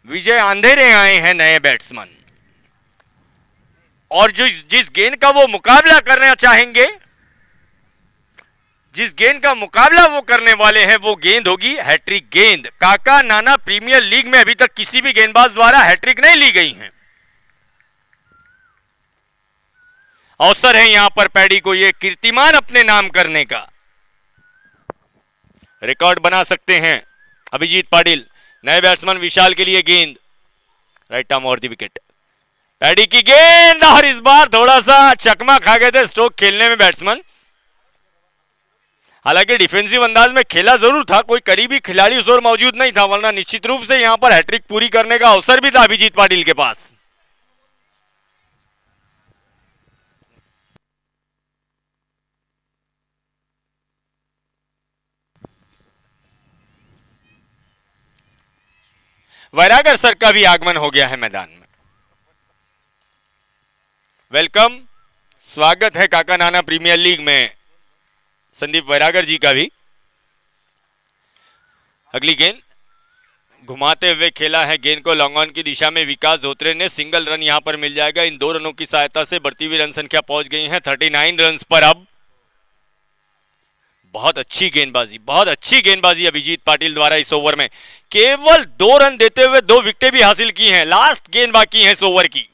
विजय अंधेरे आए हैं नए बैट्समैन और जिस गेंद का वो मुकाबला करना चाहेंगे, जिस गेंद का मुकाबला वो करने वाले हैं, वो गेंद होगी हैट्रिक गेंद. काका नाना प्रीमियर लीग में अभी तक किसी भी गेंदबाज द्वारा हैट्रिक नहीं ली गई है. अवसर है यहां पर पैडी को ये कीर्तिमान अपने नाम करने का. रिकॉर्ड बना सकते हैं अभिजीत पाटिल. नए बैट्समैन विशाल के लिए गेंद, राइट आर्म और द विकेट. पैडी की गेंद और इस बार थोड़ा सा चकमा खा गए थे स्ट्रोक खेलने में बैट्समैन. हालांकि डिफेंसिव अंदाज में खेला जरूर था, कोई करीबी खिलाड़ी उस ओर मौजूद नहीं था, वरना निश्चित रूप से यहां पर हैट्रिक पूरी करने का अवसर भी था अभिजीत पाटिल के पास. वैरागर सर का भी आगमन हो गया है मैदान में. वेलकम, स्वागत है काका नाना प्रीमियर लीग में संदीप वैरागर जी का भी. अगली गेंद घुमाते हुए खेला है गेंद को लॉन्ग ऑन की दिशा में विकास धोत्रे ने. सिंगल रन यहां पर मिल जाएगा. इन 2 रनों की सहायता से बढ़ती हुई रन संख्या पहुंच गई है 39 रन पर. अब बहुत अच्छी गेंदबाजी अभिजीत पाटिल द्वारा इस ओवर में। केवल 2 रन देते हुए 2 विकेटें भी हासिल की हैं। लास्ट गेंद बाकी है इस ओवर की।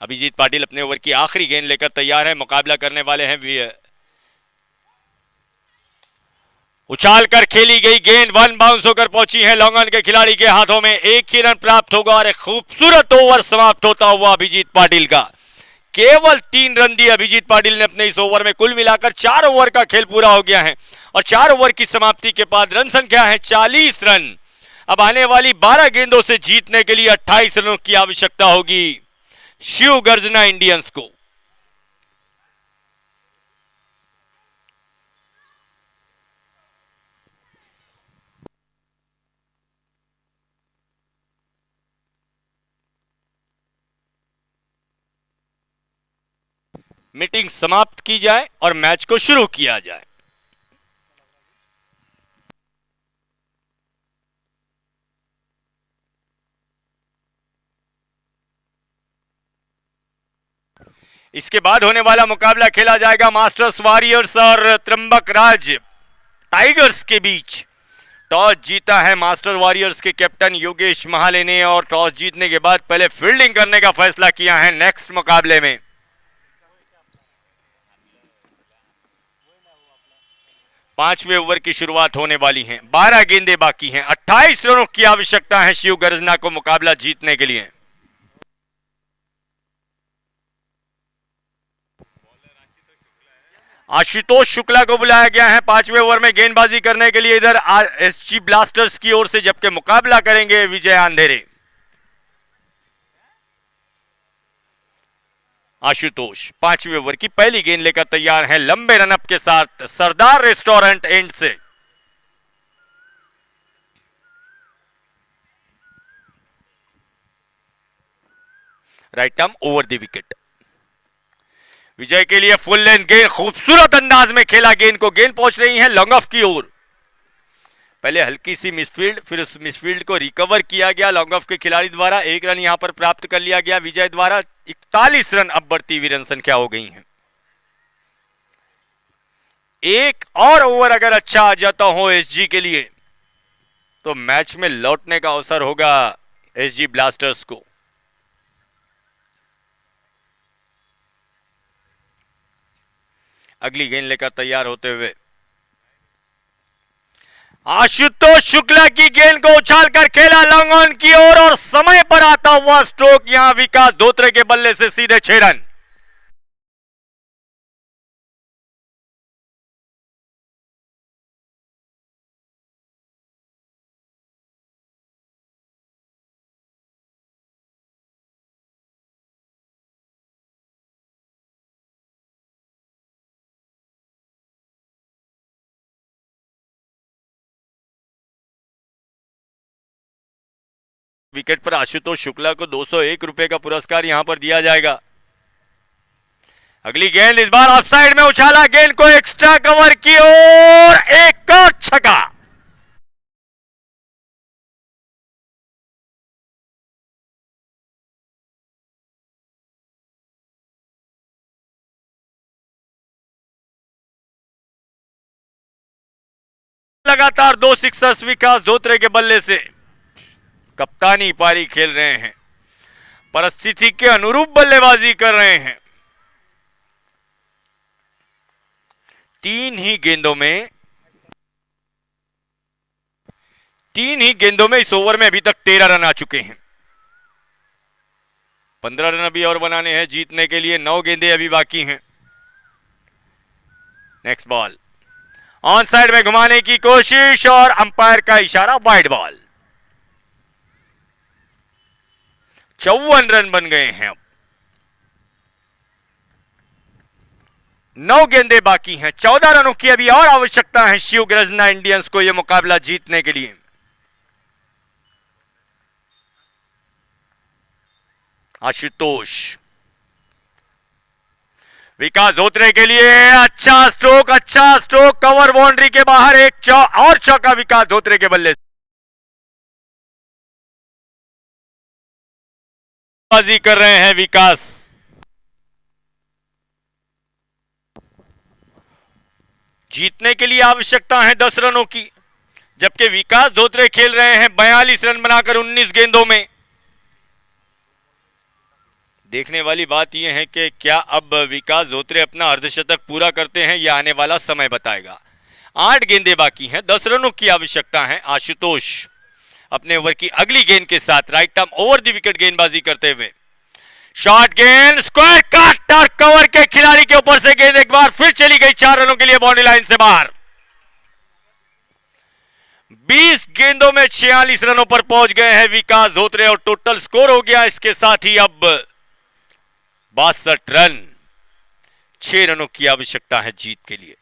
अभिजीत पाटिल अपने ओवर की आखिरी गेंद लेकर तैयार है। मुकाबला करने वाले हैं उछाल कर खेली गई गेंद 1 बाउंस होकर पहुंची है लॉन्ग ऑन के खिलाड़ी के हाथों में। 1 ही रन प्राप्त होगा और एक खूबसूरत ओवर समाप्त होता हुआ अभिजीत पाटिल का। केवल 3 रन दिए अभिजीत पाटिल ने अपने इस ओवर में। कुल मिलाकर 4 ओवर का खेल पूरा हो गया है और 4 ओवर की समाप्ति के बाद रन संख्या है 40 रन। अब आने वाली 12 गेंदों से जीतने के लिए 28 रनों की आवश्यकता होगी शिव गर्जना इंडियंस को। मीटिंग समाप्त की जाए और मैच को शुरू किया जाए। इसके बाद होने वाला मुकाबला खेला जाएगा मास्टर्स वॉरियर्स और त्रिंबक राज टाइगर्स के बीच। टॉस जीता है मास्टर वॉरियर्स के कैप्टन योगेश महाले ने और टॉस जीतने के बाद पहले फील्डिंग करने का फैसला किया है नेक्स्ट मुकाबले में। 5वें ओवर की शुरुआत होने वाली है। 12 गेंदें बाकी हैं। 28 रनों की आवश्यकता है शिव गर्जना को मुकाबला जीतने के लिए। आशुतोष शुक्ला को बुलाया गया है 5वें ओवर में गेंदबाजी करने के लिए इधर एसजी ब्लास्टर्स की ओर से, जबकि मुकाबला करेंगे विजय अंधेरे। आशुतोष 5वें ओवर की पहली गेंद लेकर तैयार है लंबे रनअप के साथ सरदार रेस्टोरेंट एंड से। Right arm over the wicket. विजय के लिए फुल लेंथ गेंद खूबसूरत अंदाज में खेला गेंद को। गेंद पहुंच रही है लॉन्ग ऑफ की ओर। पहले हल्की सी मिसफील्ड, फिर उस मिसफील्ड को रिकवर किया गया लॉन्ग ऑफ के खिलाड़ी द्वारा। 1 रन यहां पर प्राप्त कर लिया गया विजय द्वारा। 41 रन अब बढ़ती हुई रन संख्या हो गई है। एक और ओवर अगर अच्छा आ जाता हो एसजी के लिए तो मैच में लौटने का अवसर होगा एसजी ब्लास्टर्स को। अगली गेंद लेकर तैयार होते हुए आशुतोष शुक्ला की गेंद को उछालकर खेला लॉन्ग ऑन की ओर और समय पर आता हुआ स्ट्रोक यहां विकास धोत्रे के बल्ले से सीधे 6 रन। विकेट पर आशुतोष शुक्ला को 201 रुपए का पुरस्कार यहां पर दिया जाएगा। अगली गेंद इस बार ऑफसाइड में उछाला गेंद को एक्स्ट्रा कवर की ओर एक और छक्का। लगातार 2 सिक्सर्स विकास धोत्रे के बल्ले से कप्तानी पारी खेल रहे हैं। परिस्थिति के अनुरूप बल्लेबाजी कर रहे हैं। 3 ही गेंदों में इस ओवर में अभी तक 13 रन आ चुके हैं। 15 रन अभी और बनाने हैं जीतने के लिए। 9 गेंदें अभी बाकी हैं। नेक्स्ट बॉल ऑन साइड में घुमाने की कोशिश और अंपायर का इशारा वाइड बॉल। 54 रन बन गए हैं। अब 9 गेंदें बाकी हैं। 14 रनों की अभी और आवश्यकता है शिव गर्जना इंडियंस को यह मुकाबला जीतने के लिए। आशुतोष विकास धोत्रे के लिए अच्छा स्ट्रोक कवर बाउंड्री के बाहर एक और चौका विकास धोत्रे के बल्ले बाजी कर रहे हैं विकास। जीतने के लिए आवश्यकता है 10 रनों की, जबकि विकास धोत्रे खेल रहे हैं 42 रन बनाकर 19 गेंदों में। देखने वाली बात यह है कि क्या अब विकास धोत्रे अपना अर्धशतक पूरा करते हैं, यह आने वाला समय बताएगा। 8 गेंदें बाकी हैं, 10 रनों की आवश्यकता है। आशुतोष अपने ओवर की अगली गेंद के साथ right arm over the wicket गेंदबाजी करते हुए, शॉर्ट गेंद स्क्वायर काट और कवर के खिलाड़ी के ऊपर से गेंद एक बार फिर चली गई 4 रनों के लिए बाउंड्री लाइन से बाहर। 20 गेंदों में 46 रनों पर पहुंच गए हैं विकास धोत्रे और टोटल स्कोर हो गया इसके साथ ही अब 62 रन। 6 रनों की आवश्यकता है जीत के लिए।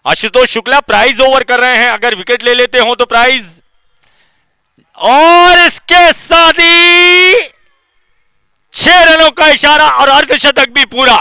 आशुतोष शुक्ला प्राइज ओवर कर रहे हैं, अगर विकेट ले लेते हो तो प्राइज, और इसके साथ ही 6 रनों का इशारा और अर्धशतक भी पूरा।